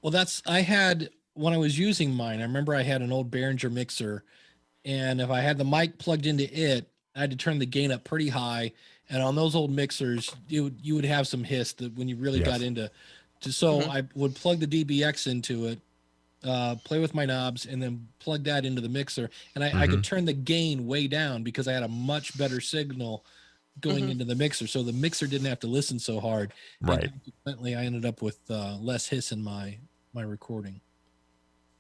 Well, I had, when I was using mine, I remember I had an old Behringer mixer, and if I had the mic plugged into it, I had to turn the gain up pretty high. And on those old mixers, you would have some hiss that when you really got into. So I would plug the DBX into it, play with my knobs, and then plug that into the mixer. And I could turn the gain way down because I had a much better signal going into the mixer. So the mixer didn't have to listen so hard. Right. And consequently, I ended up with less hiss in my recording.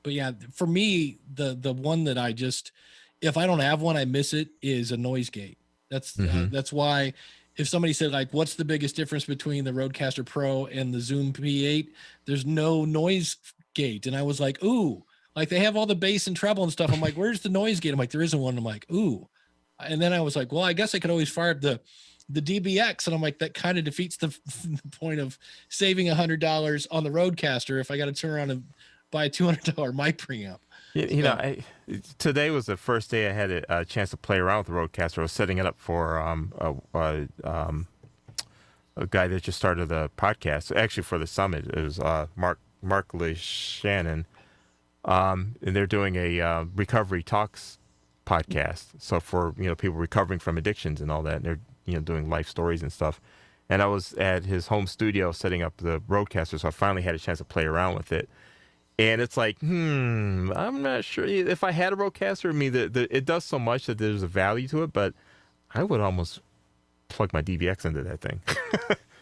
But yeah, for me, the one that I just, if I don't have one, I miss it, is a noise gate. That's why if somebody said, like, what's the biggest difference between the Rodecaster Pro and the Zoom P8? There's no noise gate. And I was like, ooh, like they have all the bass and treble and stuff. I'm like, where's the noise gate? I'm like, there isn't one. I'm like, ooh. And then I was like, well, I guess I could always fire up the DBX. And I'm like, that kind of defeats the point of saving $100 on the Rodecaster if I got to turn around and buy a $200 mic preamp. Today was the first day I had a chance to play around with the Rodecaster. I was setting it up for a guy that just started the podcast, actually for the summit. It was Mark Shannon, and they're doing a recovery talks podcast. So for people recovering from addictions and all that, and they're doing life stories and stuff. And I was at his home studio setting up the Rodecaster, so I finally had a chance to play around with it. And it's like, I'm not sure if I had a Rodecaster. I mean, it does so much that there's a value to it, but I would almost plug my DBX into that thing.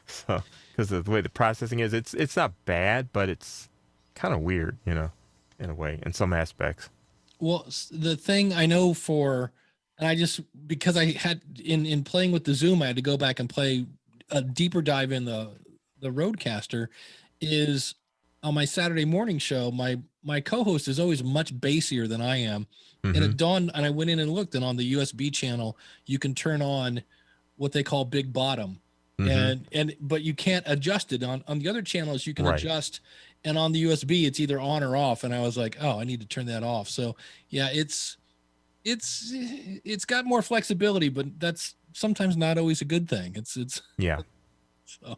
So, because of the way the processing is, it's not bad, but it's kind of weird, in a way, in some aspects. Well, the thing I know and I just, because I had in playing with the Zoom, I had to go back and play a deeper dive in the Rodecaster, is on my Saturday morning show, my co-host is always much bassier than I am. And it dawned, and I went in and looked, and on the USB channel, you can turn on what they call big bottom. But you can't adjust it on the other channels. You can adjust, and on the USB, it's either on or off. And I was like, oh, I need to turn that off. So yeah, it's got more flexibility, but that's sometimes not always a good thing. It's yeah. So.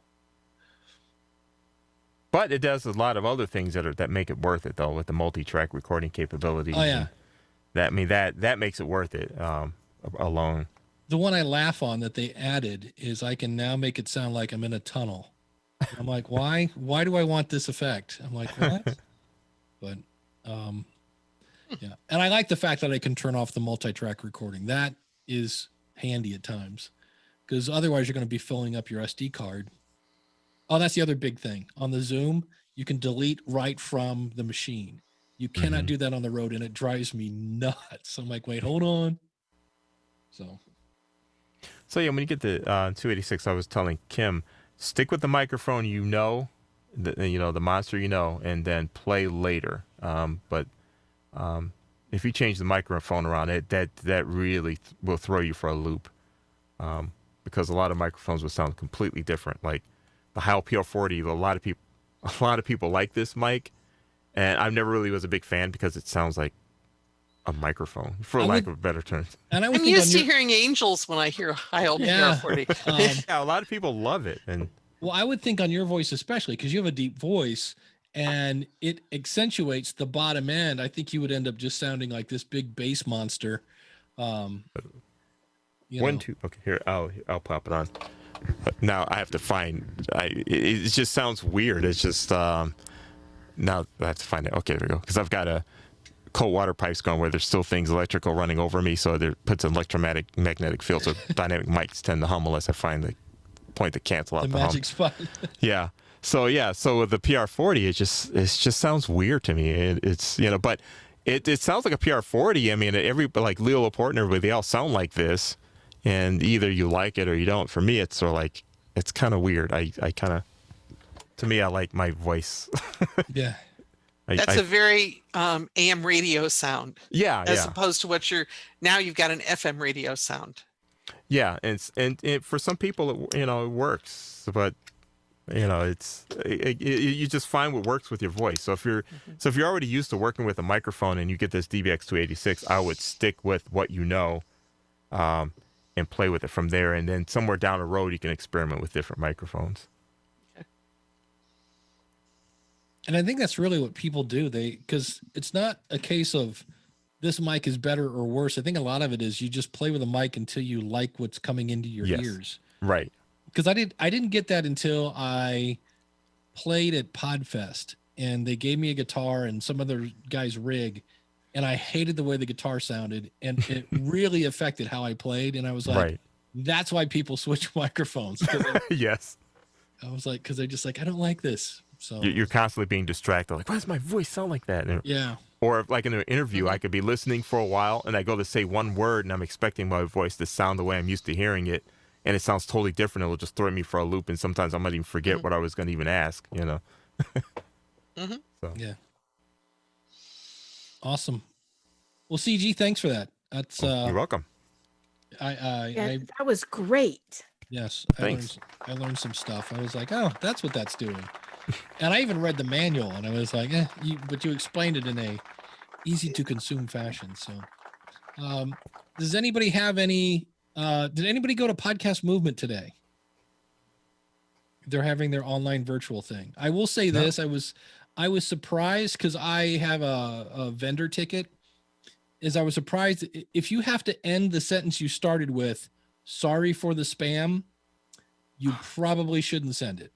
But it does a lot of other things that make it worth it, though, with the multi-track recording capabilities. Oh yeah, that makes it worth it alone. The one I laugh on that they added is I can now make it sound like I'm in a tunnel. I'm like, why do I want this effect? I'm like, what? But yeah, and I like the fact that I can turn off the multi-track recording. That is handy at times, because otherwise you're going to be filling up your SD card. Oh, that's the other big thing. On the Zoom, you can delete right from the machine. You cannot do that on the road, and it drives me nuts. I'm like, wait, hold on. So yeah, when you get the 286, I was telling Kim, stick with the microphone, the monster, and then play later. But if you change the microphone around, that really will throw you for a loop, because a lot of microphones will sound completely different. Like the Heil PR40, a lot of people like this mic, and I never really was a big fan because it sounds like a microphone, for lack of a better term. And I'm used to hearing angels when I hear Heil Yeah. PR40. Yeah, a lot of people love it, and well, I would think on your voice especially because you have a deep voice and it accentuates the bottom end. I think you would end up just sounding like this big bass monster. Two. Okay, here I'll pop it on. Now I have to find. It just sounds weird. It's just now I have to find it. Okay, there we go. Because I've got a cold water pipes going where there's still things electrical running over me, so it puts an electromagnetic field. So dynamic mics tend to hum unless I find the point to cancel out the magic hum. spot. Yeah. So with the PR40, it just sounds weird to me. It's but it sounds like a PR40. I mean, like Leo Laporte and everybody, they all sound like this, and either you like it or you don't. For me, it's sort of like it's kind of weird. I like my voice. Yeah. That's a very AM radio sound. Yeah, as opposed to what now you've got an FM radio sound. Yeah, and for some people, it works, but you just find what works with your voice. So if you're already used to working with a microphone and you get this DBX 286, I would stick with what and play with it from there. And then somewhere down the road, you can experiment with different microphones. And I think that's really what people do. Because it's not a case of this mic is better or worse. I think a lot of it is you just play with a mic until you like what's coming into your ears. Right. Because I didn't get that until I played at Podfest and they gave me a guitar and some other guy's rig, and I hated the way the guitar sounded, and it really affected how I played. And I was like, that's why people switch microphones. Yes. I was like, because they're just like, I don't like this. So you're constantly being distracted. Like, why does my voice sound like that? And, yeah. Or like in an interview, I could be listening for a while and I go to say one word and I'm expecting my voice to sound the way I'm used to hearing it, and it sounds totally different. It'll just throw me for a loop, and sometimes I might even forget what I was going to even ask. So. Yeah. Awesome. Well, CG, thanks for that. That's you're welcome. That was great. Yes, thanks. I learned some stuff. I was like, oh, that's what that's doing. And I even read the manual, and I was like, but you explained it in a easy to consume fashion. So, does anybody have any? Did anybody go to Podcast Movement today? They're having their online virtual thing. I will say this: I was surprised because I have a vendor ticket. I was surprised if you have to end the sentence you started with, "Sorry for the spam," you probably shouldn't send it.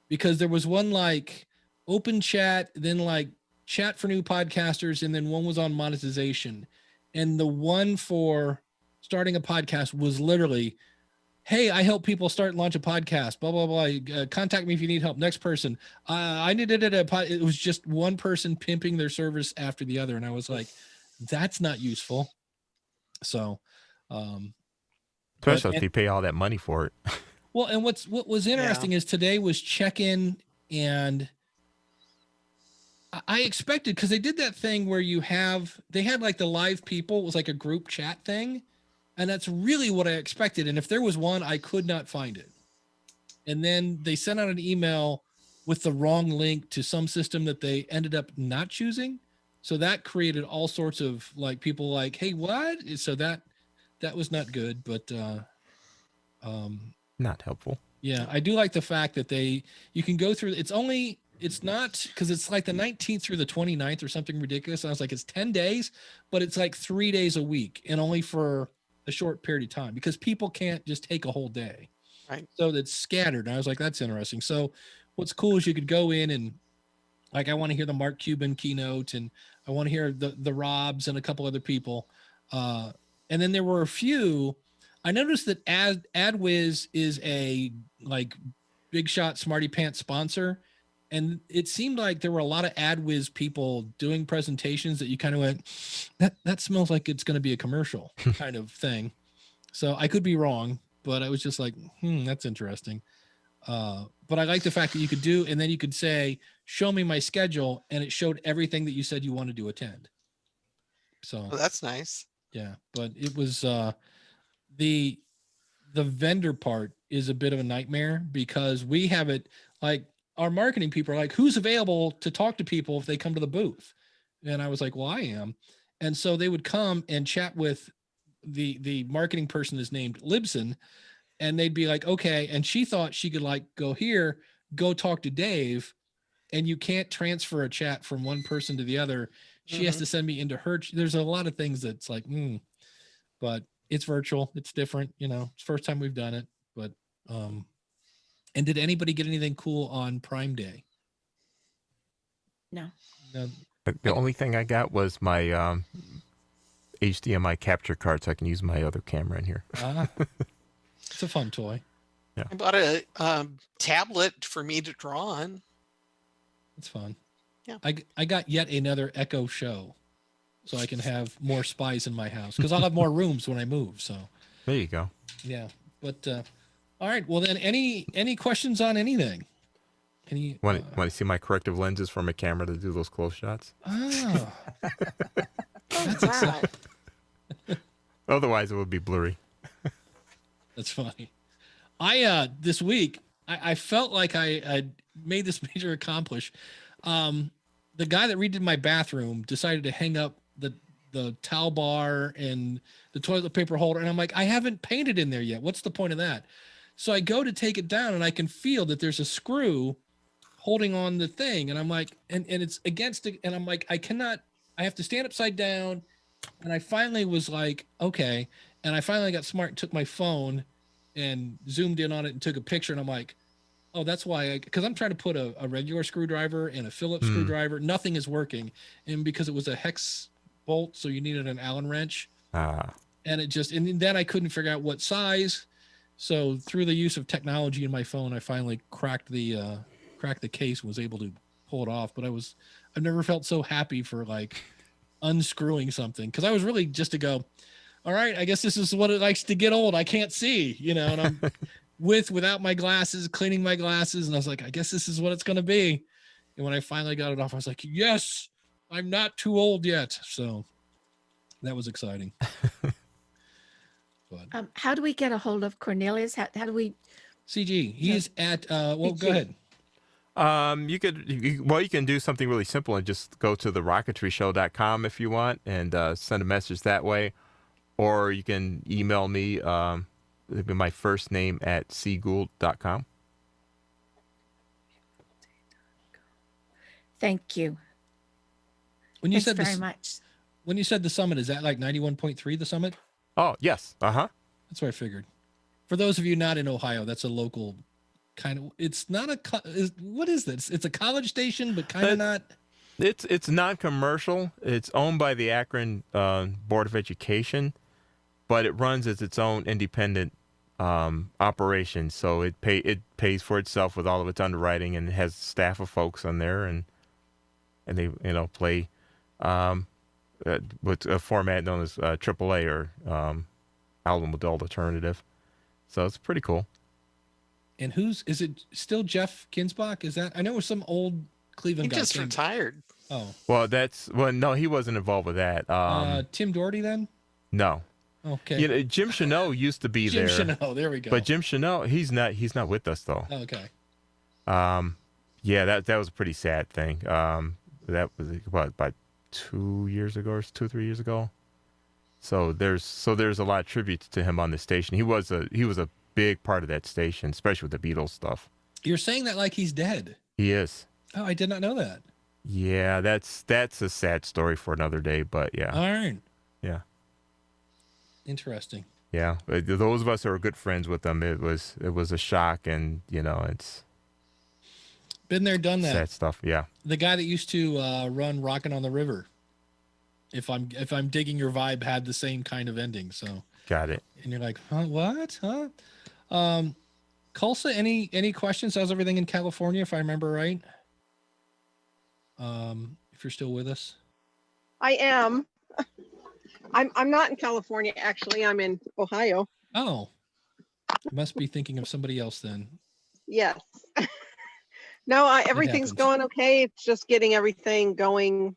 Because there was one like open chat, then like chat for new podcasters, and then one was on monetization. And the one for starting a podcast was literally, hey, I help people start and launch a podcast, blah, blah, blah. Contact me if you need help. Next person. It was just one person pimping their service after the other. And I was like, that's not useful. So, especially if you pay all that money for it. Well, and what was interesting is today was check-in, and I expected, because they did that thing where they had like the live people, it was like a group chat thing, and that's really what I expected. And if there was one, I could not find it. And then they sent out an email with the wrong link to some system that they ended up not choosing. So that created all sorts of like people like, hey, what? So that was not good, but not helpful. Yeah, I do like the fact that you can go through. It's not because it's like the 19th through the 29th or something ridiculous. And I was like, it's 10 days, but it's like 3 days a week and only for a short period of time because people can't just take a whole day. Right. So that's scattered. And I was like, that's interesting. So what's cool is you could go in and like, I want to hear the Mark Cuban keynote, and I want to hear the Robs and a couple other people. And then there were a few. I noticed that AdWiz is a like big shot smarty pants sponsor. And it seemed like there were a lot of AdWiz people doing presentations that you kind of went, that smells like it's going to be a commercial kind of thing. So I could be wrong, but I was just like, that's interesting. But I like the fact that you could do, and then you could say, show me my schedule, and it showed everything that you said you wanted to attend. So that's nice. yeah, but it was the vendor part is a bit of a nightmare because we have it like our marketing people are like, who's available to talk to people if they come to the booth? And I was like, well, I am. And so they would come and chat with the marketing person is named Libson, and they'd be like, okay. And she thought she could like go here, go talk to Dave, and you can't transfer a chat from one person to the other. She has to send me into her. There's a lot of things that's like, but it's virtual. It's different. You know, it's the first time we've done it, but, and did anybody get anything cool on Prime Day? No. No. The only thing I got was my HDMI capture card, so I can use my other camera in here. It's a fun toy. Yeah. I bought a tablet for me to draw on. It's fun. Yeah. I got yet another Echo Show, so I can have more spies in my house because I'll have more rooms when I move. So There you go. yeah, but all right. Well, then, any questions on anything? Any Want to see my corrective lenses for my camera to do those close shots? Oh, Oh, wow. Otherwise, it would be blurry. that's funny. I this week I felt like I made this major accomplish. The guy that redid my bathroom decided to hang up the towel bar and the toilet paper holder, and I'm like, I haven't painted in there yet. What's the point of that? So I go to take it down, and I can feel that there's a screw holding on the thing, and I'm like, and it's against it, and I'm like, I have to stand upside down. And I finally was like, okay. And I finally got smart and took my phone and zoomed in on it and took a picture. And I'm like, oh, that's why because I'm trying to put a regular screwdriver and a Phillips screwdriver. Nothing is working. And because it was a hex bolt, so you needed an Allen wrench. And then I couldn't figure out what size. So through the use of technology in my phone, I finally cracked the case and was able to pull it off. But I've never felt so happy for like unscrewing something, because I was really just to go, all right, I guess this is what it likes to get old. I can't see, and I'm without my glasses, cleaning my glasses, and I was like, I guess this is what it's going to be. And when I finally got it off, I was like, yes, I'm not too old yet. So that was exciting. But How do we get a hold of Cornelius? How do we? CG, he's at well, go ahead. You can do something really simple and just go to therocketryshow.com if you want and send a message that way, or you can email me. It'll be my first name at cgould.com. Thank you. When you Thanks said very much. When you said the summit, is that like 91.3 the summit? Oh yes, That's what I figured. For those of you not in Ohio, that's a local. Kind of, it's not what is this? It's a college station, but kind of not. It's non-commercial. It's owned by the Akron Board of Education, but it runs as its own independent operation. So it pays for itself with all of its underwriting, and it has staff of folks on there, and they play with a format known as AAA or album adult alternative. So it's pretty cool. And is it still Jeff Kinsbach? Is that, I know it was some old Cleveland guy. He just retired. Oh. Well, no, he wasn't involved with that. Tim Doherty then? No. Okay. Jim Chanot used to be there. Jim Chanot, there we go. But Jim Chanot, he's not with us though. Oh, okay. Yeah, that was a pretty sad thing. That was about 2 years ago or 2-3 years ago. So there's a lot of tributes to him on the station. He was a big part of that station, especially with the Beatles stuff. You're saying that like he's dead. He is. Oh, I did not know that. Yeah, that's a sad story for another day, but yeah. All right. Yeah. Interesting. Yeah, those of us who are good friends with them, it was a shock, and it's been there, done that. Sad stuff. Yeah. The guy that used to run Rockin' on the River, if I'm digging your vibe, had the same kind of ending. So got it. And you're like, huh? What? Huh? Kulsa, any questions? How's everything in California, if I remember right? If you're still with us. I am. I'm not in California, actually. I'm in Ohio. Oh, you must be thinking of somebody else then. Yes. No, everything's happens. going okay. It's just getting everything going.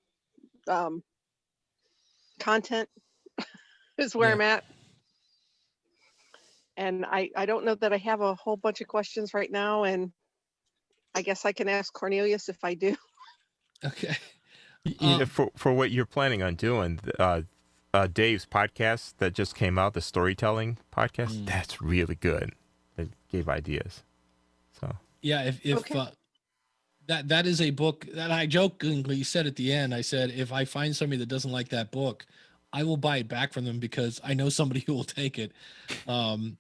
Content is where Yeah. I'm at. And I don't know that I have a whole bunch of questions right now. And I guess I can ask Cornelius if I do. Okay. For what you're planning on doing, Dave's podcast that just came out, the storytelling podcast, that's really good. It gave ideas. So Yeah, if Okay. that is a book that I jokingly said at the end. I said, if I find somebody that doesn't like that book, I will buy it back from them because I know somebody who will take it. And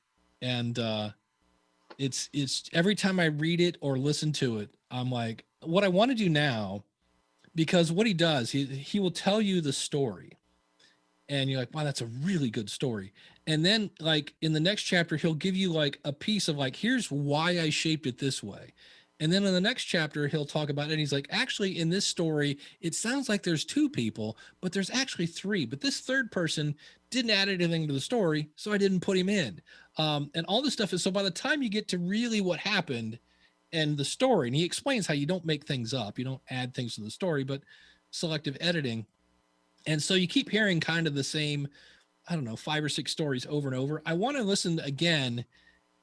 it's every time I read it or listen to it, I'm like, what I want to do now, because what he does, he will tell you the story, and you're like, wow, that's a really good story. And then like in the next chapter, he'll give you like a piece of like, here's why I shaped it this way. And then in the next chapter, he'll talk about it. And he's like, actually, in this story, it sounds like there's two people, but there's actually three. But this third person didn't add anything to the story, so I didn't put him in. And all this stuff is so by the time you get to really what happened and the story, and he explains how you don't make things up, you don't add things to the story, but selective editing. And so you keep hearing kind of the same, I don't know, 5 or 6 stories over and over. I want to listen again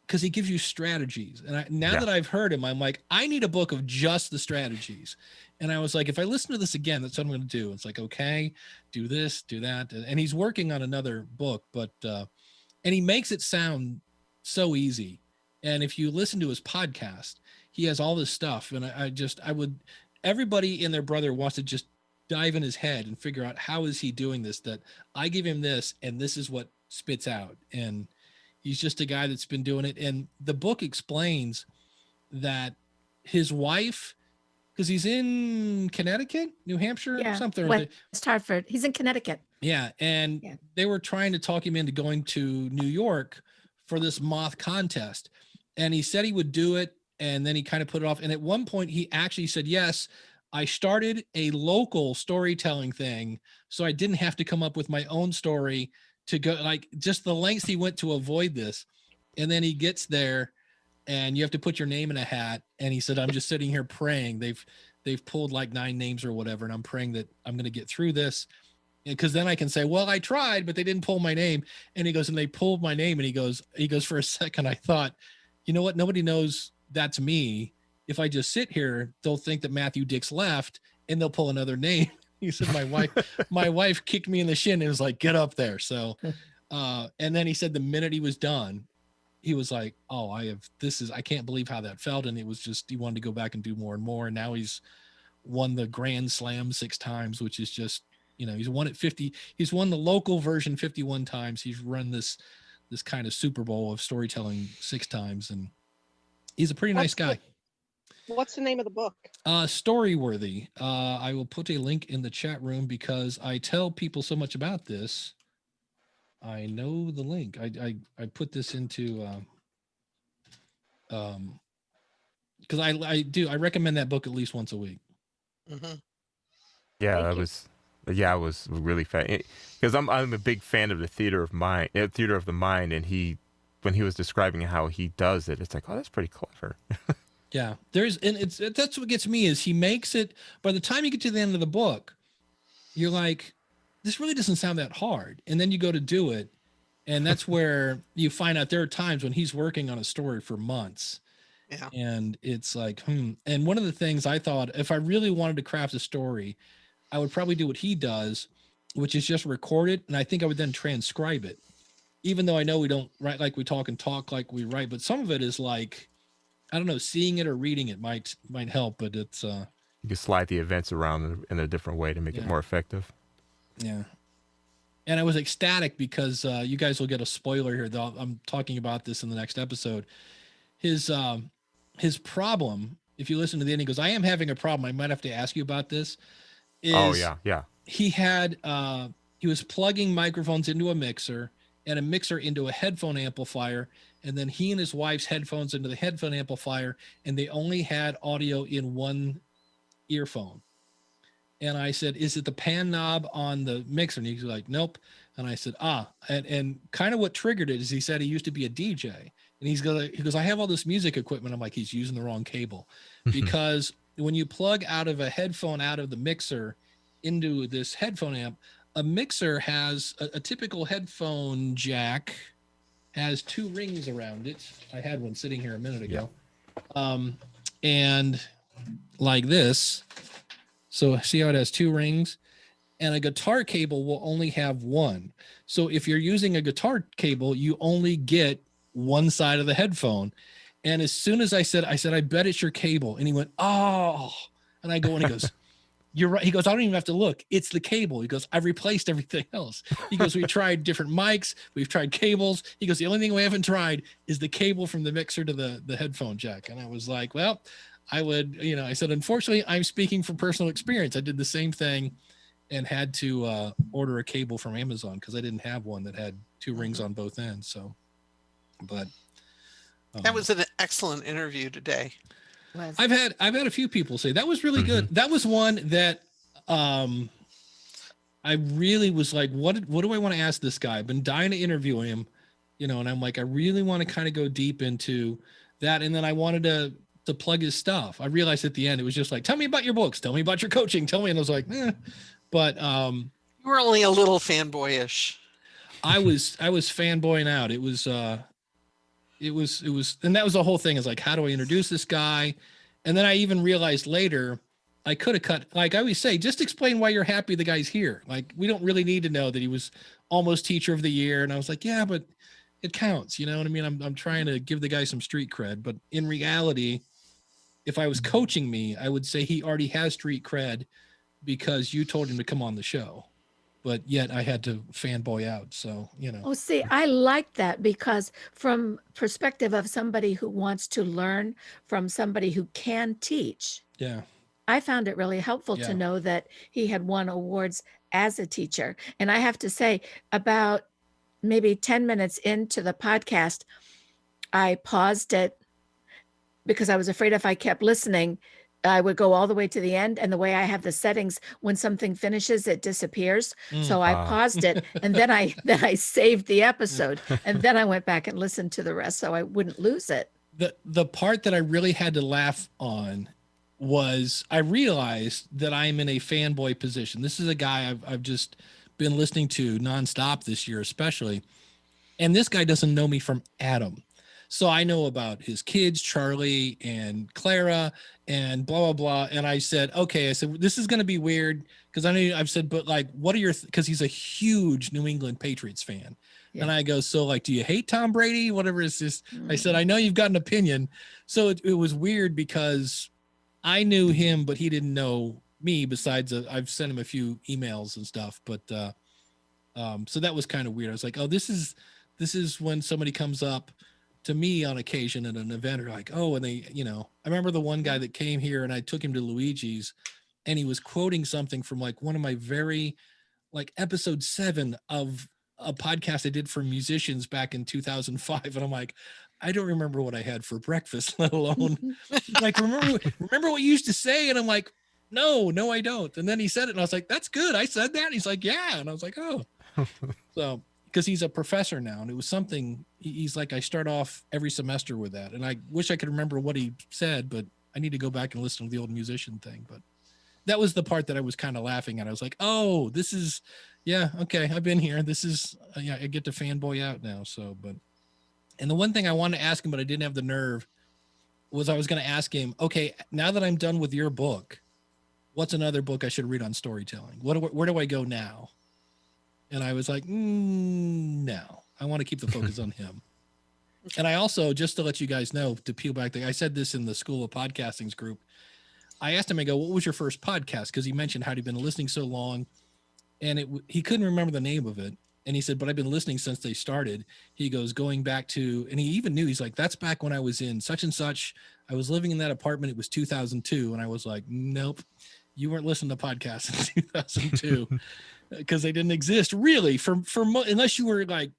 because he gives you strategies. And now that I've heard him, I'm like, I need a book of just the strategies. And I was like, if I listen to this again, that's what I'm going to do. It's like, okay, do this, do that. And he's working on another book, but, and he makes it sound so easy. And if you listen to his podcast, he has all this stuff. And I would, everybody and their brother wants to just dive in his head and figure out how is he doing this, that I give him this and this is what spits out. And he's just a guy that's been doing it. And the book explains that his wife, because he's in Connecticut, New Hampshire, something. West Hartford. He's in Connecticut. Yeah. And they were trying to talk him into going to New York for this moth contest. And he said he would do it. And then he kind of put it off. And at one point he actually said, yes, I started a local storytelling thing, so I didn't have to come up with my own story to go, like just the lengths he went to avoid this. And then he gets there and you have to put your name in a hat. And he said, I'm just sitting here praying. They've pulled like 9 names or whatever. And I'm praying that I'm going to get through this. Because then I can say, well, I tried, but they didn't pull my name. And he goes, and they pulled my name. And he goes, for a second, I thought, you know what? Nobody knows that's me. If I just sit here, they'll think that Matthew Dix left and they'll pull another name. He said, my wife kicked me in the shin and was like, get up there. So, and then he said, the minute he was done, he was like, oh, I can't believe how that felt. And it was just, he wanted to go back and do more and more. And now he's won the Grand Slam 6 times, which is just, he's won it 50. He's won the local version 51 times. He's run this kind of Super Bowl of storytelling 6 times. And he's a pretty nice guy. What's the name of the book? Storyworthy. I will put a link in the chat room because I tell people so much about this. I know the link. I put this into because I recommend that book at least once a week. Mm-hmm. Yeah, I was really fan because I'm a big fan of the theater of the mind, and when he was describing how he does it, it's like, oh, that's pretty clever. Yeah, that's what gets me is he makes it, by the time you get to the end of the book, you're like, this really doesn't sound that hard. And then you go to do it. And that's where you find out there are times when he's working on a story for months. Yeah. And it's like, And one of the things I thought, if I really wanted to craft a story, I would probably do what he does, which is just record it. And I think I would then transcribe it, even though I know we don't write like we talk and talk like we write. But some of it is like, I don't know, seeing it or reading it might help, but it's you can slide the events around in a different way to make it more effective. Yeah. And I was ecstatic because you guys will get a spoiler here, though. I'm talking about this in the next episode. His problem, if you listen to the end, he goes, I am having a problem. I might have to ask you about this. He was plugging microphones into a mixer and a mixer into a headphone amplifier. And then he and his wife's headphones into the headphone amplifier, and they only had audio in one earphone. And I said, is it the pan knob on the mixer? And he's like, nope. And I said, and kind of what triggered it is he said he used to be a DJ And he goes, I have all this music equipment. I'm like, he's using the wrong cable, because when you plug out of a headphone out of the mixer into this headphone amp, a mixer has a typical headphone jack has 2 rings around it. I had one sitting here a minute ago. And like this. So see how it has 2 rings? And a guitar cable will only have 1. So if you're using a guitar cable, you only get one side of the headphone. And as soon as I said, I bet it's your cable. And he went, oh. And I go, and he goes, you're right. He goes, I don't even have to look. It's the cable. He goes, I've replaced everything else. He goes, we tried different mics. We've tried cables. He goes, the only thing we haven't tried is the cable from the mixer to the headphone jack. And I was like, well, I would, I said, unfortunately, I'm speaking from personal experience. I did the same thing and had to order a cable from Amazon because I didn't have one that had 2 rings on both ends. So, but that was an excellent interview today. Was. I've had a few people say that was really good. That was one that I really was like, what do I want to ask this guy? I've been dying to interview him, and I'm like, I really want to kind of go deep into that. And then I wanted to plug his stuff. I realized at the end, it was just like, tell me about your books, tell me about your coaching, tell me. And I was like, but you were only a little fanboyish. I was fanboying out. It was, and that was the whole thing, is like, how do I introduce this guy? And then I even realized later I could have cut, like I always say, just explain why you're happy the guy's here. Like, we don't really need to know that he was almost teacher of the year. And I was like, yeah, but it counts. You know what I mean? I'm trying to give the guy some street cred, but in reality, if I was coaching me, I would say he already has street cred because you told him to come on the show. But yet I had to fanboy out. So, Oh, see, I like that, because from perspective of somebody who wants to learn from somebody who can teach. Yeah. I found it really helpful to know that he had won awards as a teacher. And I have to say, about maybe 10 minutes into the podcast, I paused it because I was afraid if I kept listening, I would go all the way to the end. And the way I have the settings, when something finishes, it disappears. So I paused it, and then I saved the episode, and then I went back and listened to the rest so I wouldn't lose it. The part that I really had to laugh on was I realized that I'm in a fanboy position. This is a guy I've just been listening to nonstop this year, especially. And this guy doesn't know me from Adam. So I know about his kids, Charlie and Clara, and blah, blah, blah. And I said, okay, this is going to be weird, because I know I've said, but like, what are your, because he's a huge New England Patriots fan. Yeah. And I go, so like, do you hate Tom Brady? Whatever is this? I said, I know you've got an opinion. So it was weird because I knew him, but he didn't know me, besides I've sent him a few emails and stuff. But so that was kind of weird. I was like, oh, this is when somebody comes up to me on occasion at an event, or like, oh, and they, I remember the one guy that came here and I took him to Luigi's, and he was quoting something from like one of my very, like, episode 7 of a podcast I did for musicians back in 2005. And I'm like, I don't remember what I had for breakfast, let alone like, remember what you used to say? And I'm like, no, I don't. And then he said it, and I was like, that's good. I said that. And he's like, yeah. And I was like, oh, so, because he's a professor now, and it was something he's like, I start off every semester with that. And I wish I could remember what he said, but I need to go back and listen to the old musician thing. But that was the part that I was kind of laughing at. I was like, oh, this is, yeah, okay, I've been here. This is, yeah, I get to fanboy out now. So, but, and the one thing I wanted to ask him, but I didn't have the nerve, was I was going to ask him, okay, now that I'm done with your book, what's another book I should read on storytelling? Where do I go now? And I was like, no, I want to keep the focus on him. And I also, just to let you guys know, to peel back, I said this in the School of Podcasting's group. I asked him, I go, what was your first podcast? Because he mentioned how he'd been listening so long, and he couldn't remember the name of it. And he said, but I've been listening since they started. He goes, going back to, and he even knew, he's like, that's back when I was in such and such. I was living in that apartment. It was 2002. And I was like, nope, you weren't listening to podcasts in 2002. Because they didn't exist really unless you were like,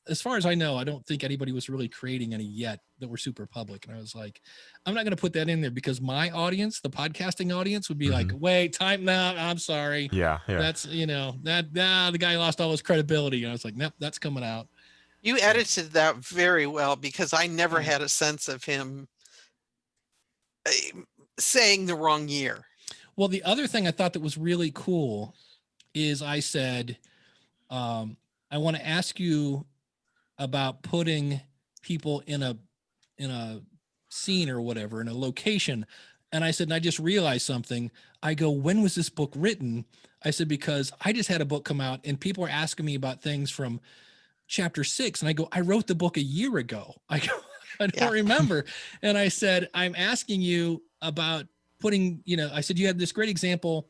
as far as I know, I don't think anybody was really creating any yet that were super public. And I was like, I'm not going to put that in there, because my audience, the podcasting audience, would be like, wait, time now. I'm sorry. Yeah. That's, the guy lost all his credibility. And I was like, nope, that's coming out. You edited that very well because I never Yeah. had a sense of him saying the wrong year. Well, the other thing I thought that was really cool is I said, I want to ask you about putting people in a scene or whatever, in a location. And I said, and I just realized something. I go, when was this book written? I said, because I just had a book come out and people are asking me about things from chapter 6. And I go, I wrote the book a year ago. I go, I don't remember. And I said, I'm asking you about putting, I said, you had this great example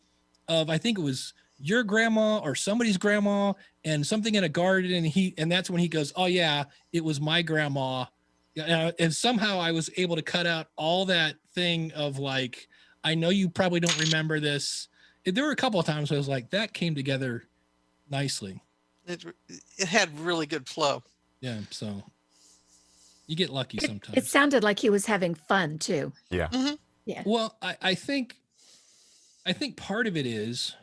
of, I think it was your grandma or somebody's grandma and something in a garden. And that's when he goes, oh yeah, it was my grandma. And somehow I was able to cut out all that thing of like, I know you probably don't remember this. There were a couple of times I was like, that came together nicely. It had really good flow. Yeah. So you get lucky sometimes. It sounded like he was having fun too. Yeah. Mm-hmm. Yeah. Well, I think part of it is,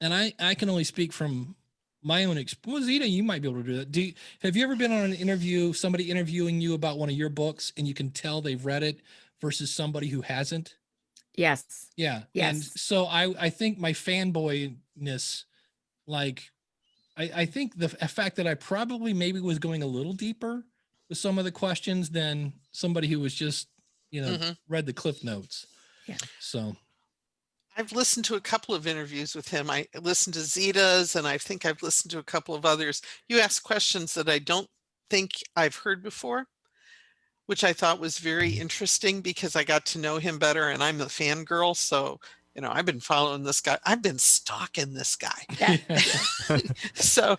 and I can only speak from my own experience. Zita, you might be able to do that. Have you ever been on an interview, somebody interviewing you about one of your books and you can tell they've read it versus somebody who hasn't? Yes. Yeah. Yes. And so I think my fanboyness, like, I think the fact that I probably maybe was going a little deeper with some of the questions than somebody who was just, read the Cliff Notes. Yeah. So I've listened to a couple of interviews with him. I listened to Zita's, and I think I've listened to a couple of others. You asked questions that I don't think I've heard before, which I thought was very interesting because I got to know him better, and I'm a fangirl. So, I've been following this guy. I've been stalking this guy. So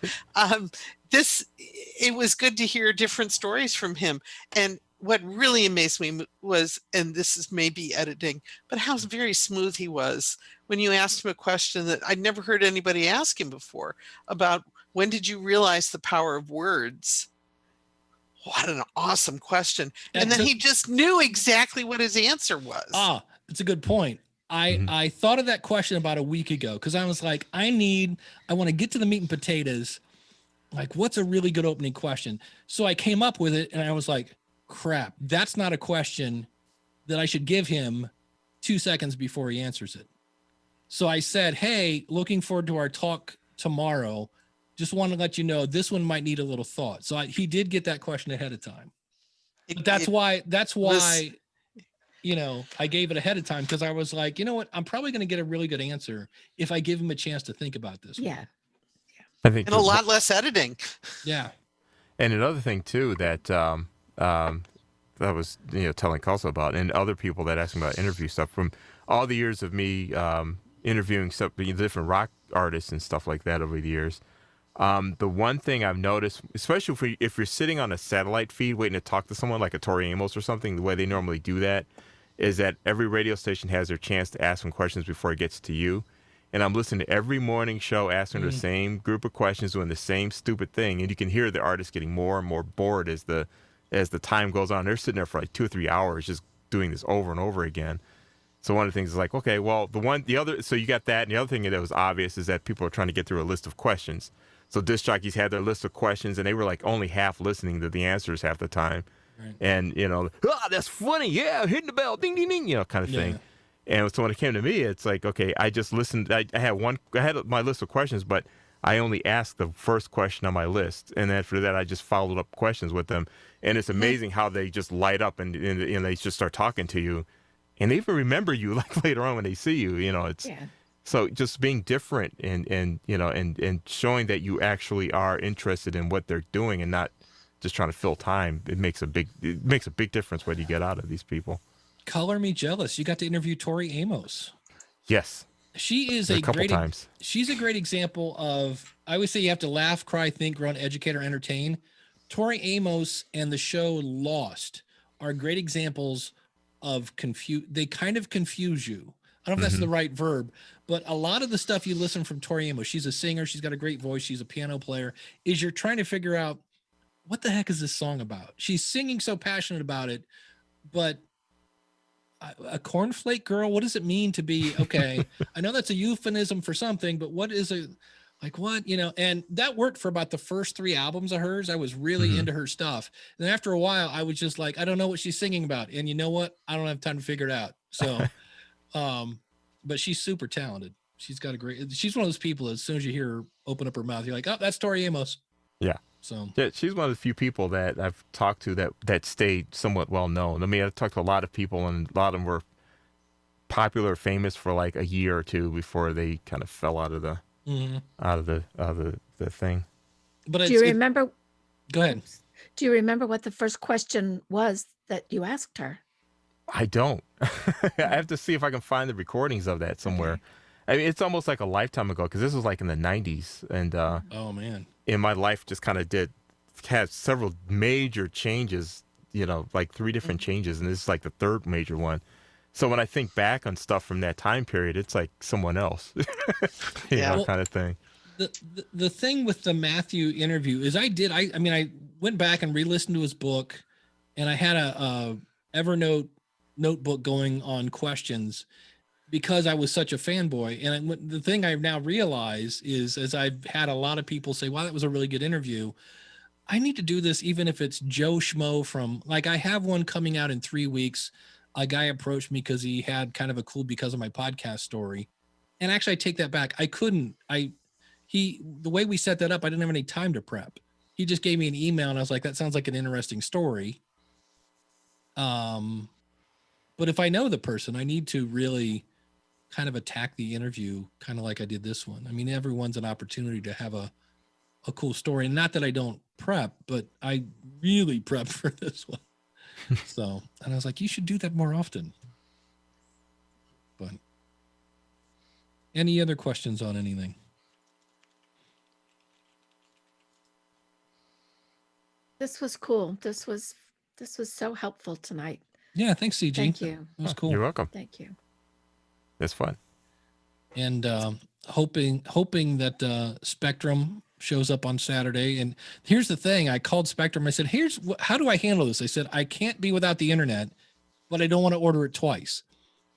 it was good to hear different stories from him. And what really amazed me was, and this is maybe editing, but how very smooth he was when you asked him a question that I'd never heard anybody ask him before about when did you realize the power of words? What an awesome question. And then he just knew exactly what his answer was. Ah, that's a good point. I thought of that question about a week ago because I was like, I want to get to the meat and potatoes. Like, what's a really good opening question? So I came up with it and I was like, crap, that's not a question that I should give him 2 seconds before he answers it. So I said, hey, looking forward to our talk tomorrow. Just want to let you know this one might need a little thought. So he did get that question ahead of time. But that's why I gave it ahead of time because I was like, you know what? I'm probably going to get a really good answer if I give him a chance to think about this. Yeah. I think, and a lot less editing. Yeah. And another thing too that that was telling Kelso about, and other people that asked me about interview stuff from all the years of me interviewing different rock artists and stuff like that over the years. The one thing I've noticed, especially if you're sitting on a satellite feed waiting to talk to someone like a Tori Amos or something, the way they normally do that is that every radio station has their chance to ask them questions before it gets to you. And I'm listening to every morning show asking the same group of questions, doing the same stupid thing. And you can hear the artist getting more and more bored as the time goes on. They're sitting there for like 2 or 3 hours just doing this over and over again. So one of the things is like, okay, well, so you got that. And the other thing that was obvious is that people are trying to get through a list of questions. So disc jockeys had their list of questions and they were like only half listening to the answers half the time. Right. And, that's funny. Yeah, hitting the bell, ding, ding, ding, kind of thing. And so when it came to me, it's like, okay, I just listened. I had my list of questions, but I only asked the first question on my list. And after that, I just followed up questions with them. And it's amazing how they just light up and they just start talking to you. And they even remember you like later on when they see you, So just being different and showing that you actually are interested in what they're doing and not just trying to fill time, it makes a big difference what you get out of these people. Color me jealous. You got to interview Tori Amos. Yes. She is she's a great example of, I always say you have to laugh, cry, think, grow, educate, or entertain. Tori Amos and the show Lost are great examples of they kind of confuse you. I don't know if that's the right verb, but a lot of the stuff you listen from Tori Amos, she's a singer, she's got a great voice, she's a piano player, is you're trying to figure out what the heck is this song about? She's singing so passionate about it, but a cornflake girl, what does it mean to be, okay, I know that's a euphemism for something, but what is Like what, and that worked for about the first 3 albums of hers. I was really into her stuff. And then after a while, I was just like, I don't know what she's singing about. And you know what? I don't have time to figure it out. So, but she's super talented. She's one of those people, as soon as you hear her open up her mouth, you're like, oh, that's Tori Amos. Yeah. So yeah, she's one of the few people that I've talked to that stayed somewhat well known. I mean, I've talked to a lot of people, and a lot of them were popular, famous for like a year or two before they kind of fell out of the the thing. But do you remember? Go ahead. Do you remember what the first question was that you asked her? I don't. I have to see if I can find the recordings of that somewhere. Okay. I mean, it's almost like a lifetime ago, because this was like in the 90s, and Oh man, and my life just kind of had several major changes. Like 3 different changes, and this is like the 3rd major one. So when I think back on stuff from that time period, it's like someone else, kind of thing. The thing with the Matthew interview is I went back and re-listened to his book, and I had a Evernote notebook going on questions because I was such a fanboy. And the thing I've now realized is, as I've had a lot of people say, wow, that was a really good interview, I need to do this even if it's Joe Schmo from, like, I have one coming out in 3 weeks. A guy approached me because he had kind of a cool Because of My Podcast story. And actually, I take that back. The way we set that up, I didn't have any time to prep. He just gave me an email, and I was like, that sounds like an interesting story. But if I know the person, I need to really kind of attack the interview, kind of like I did this one. I mean, everyone's an opportunity to have a cool story. And not that I don't prep, but I really prep for this one. So, and I was like, you should do that more often. But any other questions on anything? This was cool. This was so helpful tonight. Yeah, thanks, CG. Thank you. It was cool. You're welcome. Thank you. It's fun. And hoping that Spectrum shows up on Saturday. And here's the thing: I called Spectrum. I said, how do I handle this? I said, I can't be without the internet, but I don't want to order it twice.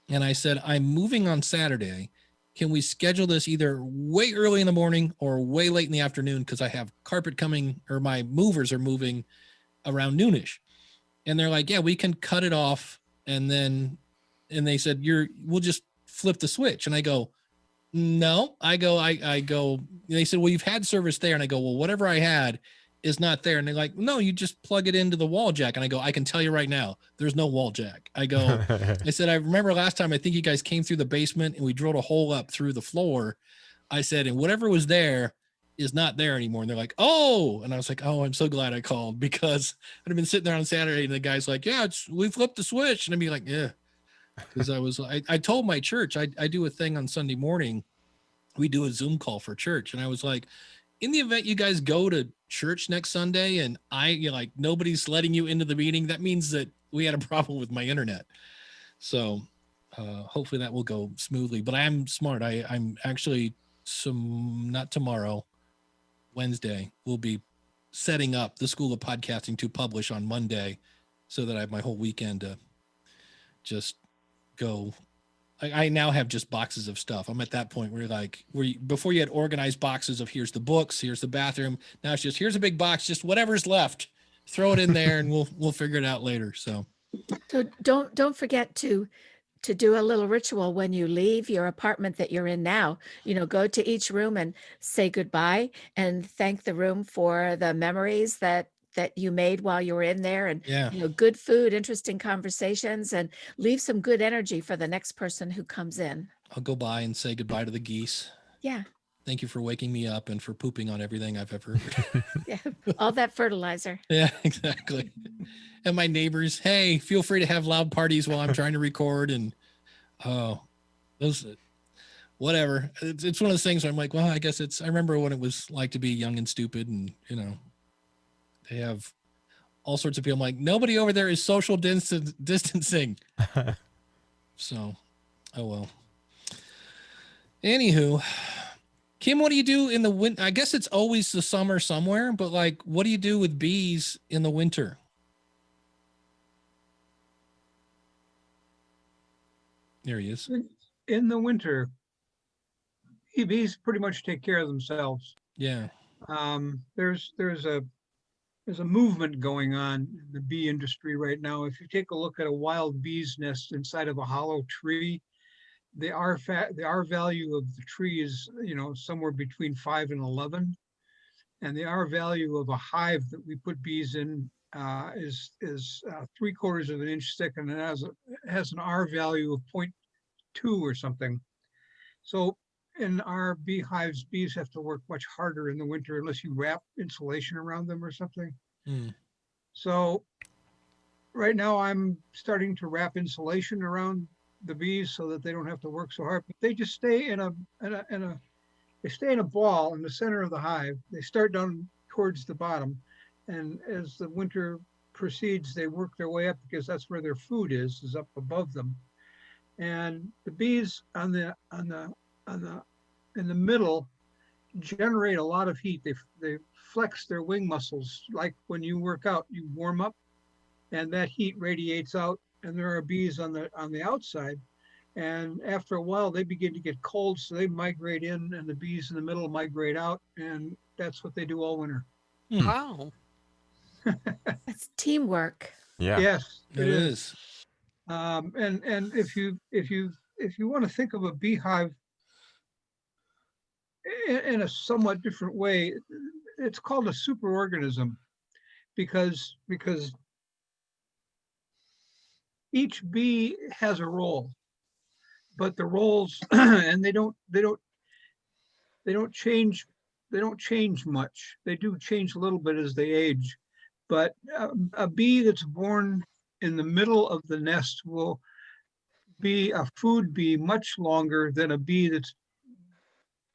And I said, I'm moving on Saturday. Can we schedule this either way early in the morning or way late in the afternoon? Because I have carpet coming, or my movers are moving around noonish. And they're like, yeah, we can cut it off. And they said, we'll just flip the switch. And I go, no, I go, they said, well, you've had service there. And I go, well, whatever I had is not there. And they're like, no, you just plug it into the wall jack. And I go, I can tell you right now, there's no wall jack. I go, I said, I remember last time, I think you guys came through the basement and we drilled a hole up through the floor. I said, and whatever was there is not there anymore. And they're like, oh, and I was like, oh, I'm so glad I called, because I'd have been sitting there on Saturday and the guy's like, yeah, we flipped the switch. And I'd be like, yeah. Because I told my church, I do a thing on Sunday morning. We do a Zoom call for church. And I was like, in the event you guys go to church next Sunday and nobody's letting you into the meeting, that means that we had a problem with my internet. So hopefully that will go smoothly. But I am smart. I'm actually not tomorrow, Wednesday, we'll be setting up the School of Podcasting to publish on Monday, so that I have my whole weekend to just go. I now have just boxes of stuff. I'm at that point where before you had organized boxes of here's the books, here's the bathroom. Now it's just here's a big box, just whatever's left, throw it in there, and we'll figure it out later. So don't forget to do a little ritual when you leave your apartment that you're in now. Go to each room and say goodbye and thank the room for the memories that you made while you were in there, and good food, interesting conversations, and leave some good energy for the next person who comes in. I'll go by and say goodbye to the geese. Yeah. Thank you for waking me up and for pooping on everything I've ever heard. Yeah, all that fertilizer. Yeah, exactly. And my neighbors, hey, feel free to have loud parties while I'm trying to record. And whatever. It's one of those things where I'm like, well, I guess I remember what it was like to be young and stupid, and they have all sorts of people. I'm like, nobody over there is social distancing. So, oh well. Anywho, Kim, what do you do in the winter? I guess it's always the summer somewhere, but what do you do with bees in the winter? There he is. In the winter, bees pretty much take care of themselves. Yeah. There's a movement going on in the bee industry right now. If you take a look at a wild bee's nest inside of a hollow tree, the R value of the tree is, somewhere between 5 and 11, and the R value of a hive that we put bees in is 3/4 of an inch thick, and it has an R value of 0.2 or something. So in our beehives, bees have to work much harder in the winter unless you wrap insulation around them or something. Mm. So right now I'm starting to wrap insulation around the bees so that they don't have to work so hard, but they just stay in a ball in the center of the hive. They start down towards the bottom, and as the winter proceeds, they work their way up because that's where their food is up above them. And the bees in the middle generate a lot of heat. They flex their wing muscles, like when you work out, you warm up, and that heat radiates out. And there are bees on the outside, and after a while they begin to get cold, so they migrate in, and the bees in the middle migrate out, and that's what they do all winter. Wow. That's teamwork. Yeah. Yes, It is. And if you want to think of a beehive in a somewhat different way, it's called a superorganism, because each bee has a role, but the roles and they don't change much. They do change a little bit as they age, but a bee that's born in the middle of the nest will be a food bee much longer than a bee that's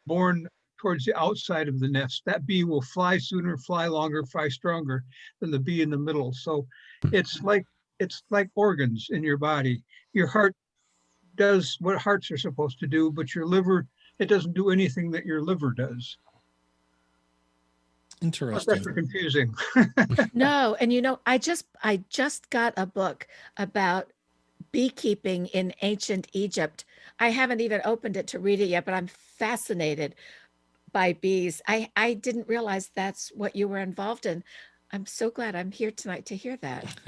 born towards the outside of the nest. That bee will fly sooner, fly longer, fly stronger than the bee in the middle. So it's like organs in your body. Your heart does what hearts are supposed to do, but your liver, it doesn't do anything that your liver does. Interesting. That's confusing. No, and I just got a book about beekeeping in ancient Egypt. I haven't even opened it to read it yet, but I'm fascinated by bees. I didn't realize that's what you were involved in. I'm so glad I'm here tonight to hear that.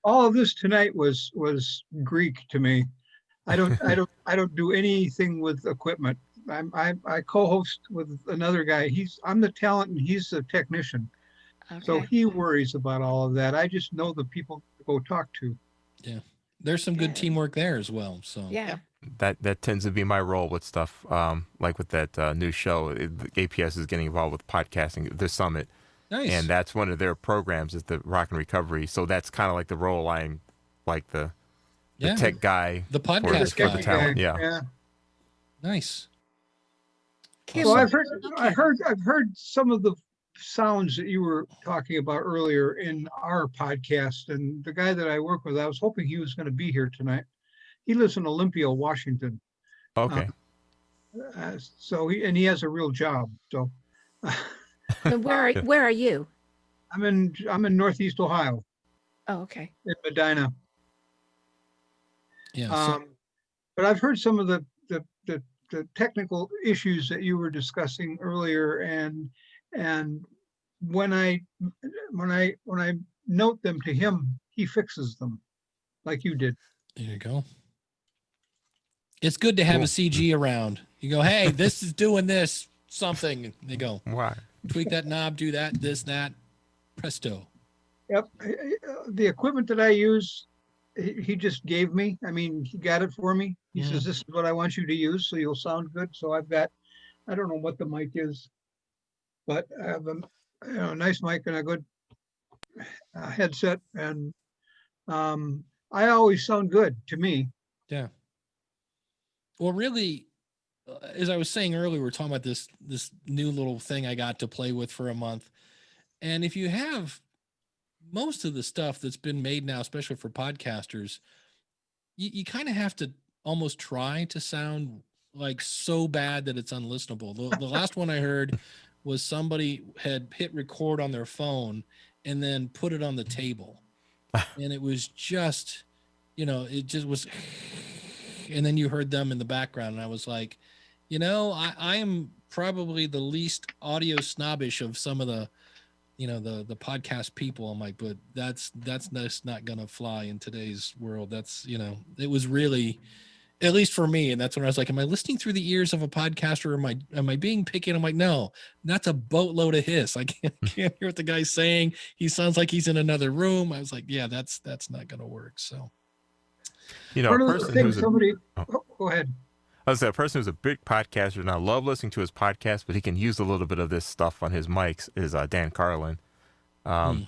All of this tonight was Greek to me. I don't do anything with equipment. I co-host with another guy. I'm the talent and he's the technician. Okay. So he worries about all of that. I just know the people to go talk to. Yeah. There's some good teamwork there as well. So Yeah. That tends to be my role with stuff like with that new show. The APS is getting involved with podcasting, the summit. nice. And that's one of their programs is the Rock and Recovery. So that's kind of like the role I'm like the tech guy. The for podcast the guy. talent. Yeah. Nice. So I've heard some of the sounds that you were talking about earlier in our podcast, and the guy that I work with, I was hoping he was going to be here tonight. He lives in Olympia, Washington. Okay. So he has a real job. So And where are you? I'm in Northeast Ohio, Oh, okay. in Medina. Yeah. But I've heard some of the technical issues that you were discussing earlier, and when I note them to him, he fixes them, like you did. There you go. It's good to have a CG around. You go, hey, this is doing this something. And they go, Why? tweak that knob, do that, this, that, presto. Yep. The equipment that I use, he just gave me. I mean, he got it for me. He says, this is what I want you to use, so you'll sound good. So I've got, I don't know what the mic is, but I have a nice mic and a good headset, and I always sound good to me. Yeah. Well, really, as I was saying earlier, we're talking about this new little thing I got to play with for a month. And if you have most of the stuff that's been made now, especially for podcasters, you kind of have to almost try to sound like so bad that it's unlistenable. The last one I heard was somebody had hit record on their phone and then put it on the table. And it was just, it just was, and then you heard them in the background. And I was like, you know, I am probably the least audio snobbish of some of the, you know, the podcast people. I'm like, but that's just not gonna fly in today's world. That's, you know, it was really, at least for me, and that's when I was like, am I listening through the ears of a podcaster, or am I being picky? And I'm like, no, that's a boatload of hiss. I can't hear what the guy's saying. He sounds like he's in another room. I was like, yeah, that's not gonna work. So, You know, One a of the person things who's a, somebody, oh, go ahead. I was a person who's a big podcaster, and I love listening to his podcast, but he can use a little bit of this stuff on his mics. Is Dan Carlin. When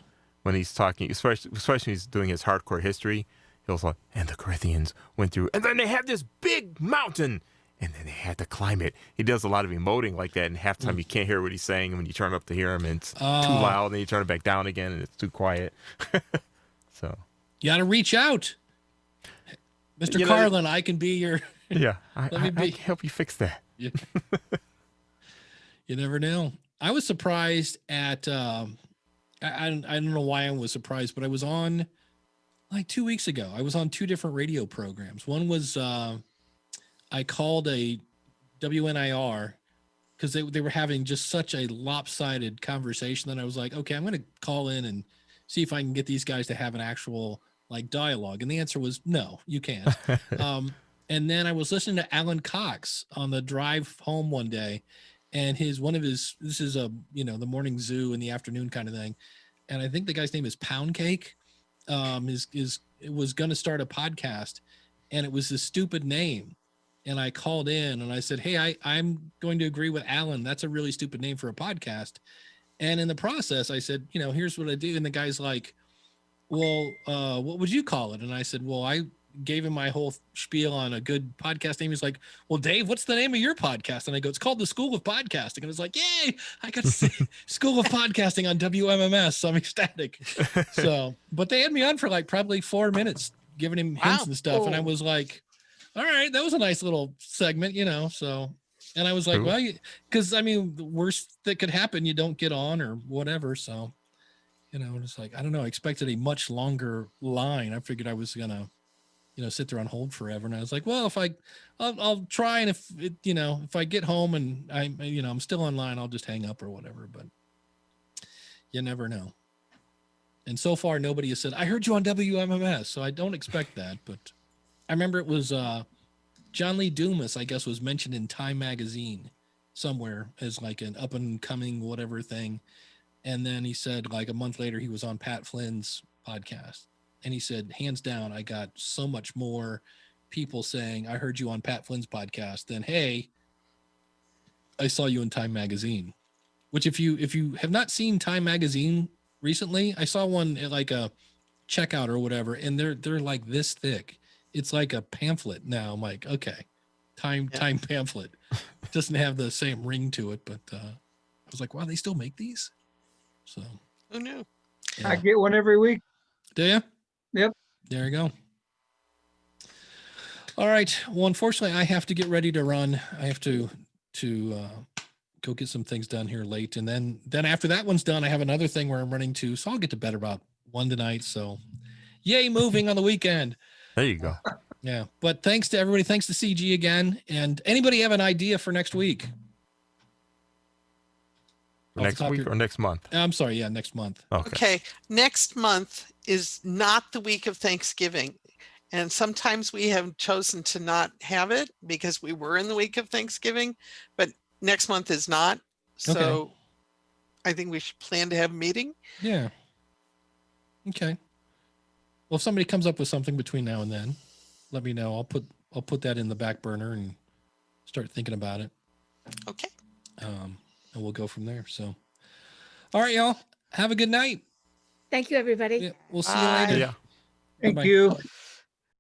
he's talking, especially when he's doing his hardcore history, he'll like, and the Corinthians went through, and then they have this big mountain, and then they had to climb it. He does a lot of emoting like that, and half the time you can't hear what he's saying, and when you turn up to hear him, and it's too loud, and then you turn it back down again, and it's too quiet. So you got to reach out, Mr. Carlin. I can be your. Yeah, I can help you fix that. You never know. I was surprised at. I don't know why I was surprised, but I was on like 2 weeks ago. I was on 2 different radio programs. One was I called a WNIR because they were having just such a lopsided conversation that I was like, okay, I'm going to call in and see if I can get these guys to have an actual like dialogue. And the answer was no, you can't. And then I was listening to Alan Cox on the drive home one day, and this is a, you know, the morning zoo in the afternoon kind of thing. And I think the guy's name is Pound Cake. It was going to start a podcast, and it was a stupid name. And I called in and I said, hey, I'm going to agree with Alan. That's a really stupid name for a podcast. And in the process, I said, you know, here's what I do. And the guy's like, well, what would you call it? And I said, well, I gave him my whole spiel on a good podcast name. He's like, well, Dave, what's the name of your podcast? And I go, it's called the School of Podcasting. And I was like, yay, I got to see School of Podcasting on WMMS. So I'm ecstatic. So, but they had me on for like probably 4 minutes giving him hints and stuff. And I was like, all right, that was a nice little segment, you know? So, and I was like, well, because I mean, the worst that could happen, you don't get on or whatever. So, you know, it's like, I don't know. I expected a much longer line. I figured I was going to, you know, sit there on hold forever. And I was like, well, I'll try. And if it, you know, if I get home and I'm still online, I'll just hang up or whatever, but you never know. And so far, nobody has said, I heard you on WMMS. So I don't expect that, but I remember it was, John Lee Dumas, I guess, was mentioned in Time Magazine somewhere as like an up and coming, whatever thing. And then he said like a month later, he was on Pat Flynn's podcast. And he said, hands down, I got so much more people saying, I heard you on Pat Flynn's podcast than, hey, I saw you in Time Magazine. Which if you have not seen Time Magazine recently, I saw one at like a checkout or whatever, and they're like this thick. It's like a pamphlet now. I'm like, okay, time pamphlet. It doesn't have the same ring to it, but I was like, wow, they still make these? So who knew? Yeah. I get one every week. Do you? Yep. There you go. All right. Well, unfortunately, I have to get ready to run. I have to go get some things done here late. And then after that one's done, I have another thing where I'm running to. So I'll get to bed about 1 tonight. So yay, moving on the weekend. There you go. Yeah. But thanks to everybody. Thanks to CG again. And anybody have an idea for next week? Next week or next month? I'm sorry. Yeah, next month. Okay. Next month is not the week of Thanksgiving. And sometimes we have chosen to not have it because we were in the week of Thanksgiving, but next month is not. So I think we should plan to have a meeting. Yeah. Okay. Well, if somebody comes up with something between now and then, let me know. I'll put that in the back burner and start thinking about it. Okay. And we'll go from there. So, all right, y'all. Have a good night. Thank you, everybody. Yeah, we'll see you later. Yeah. Thank you.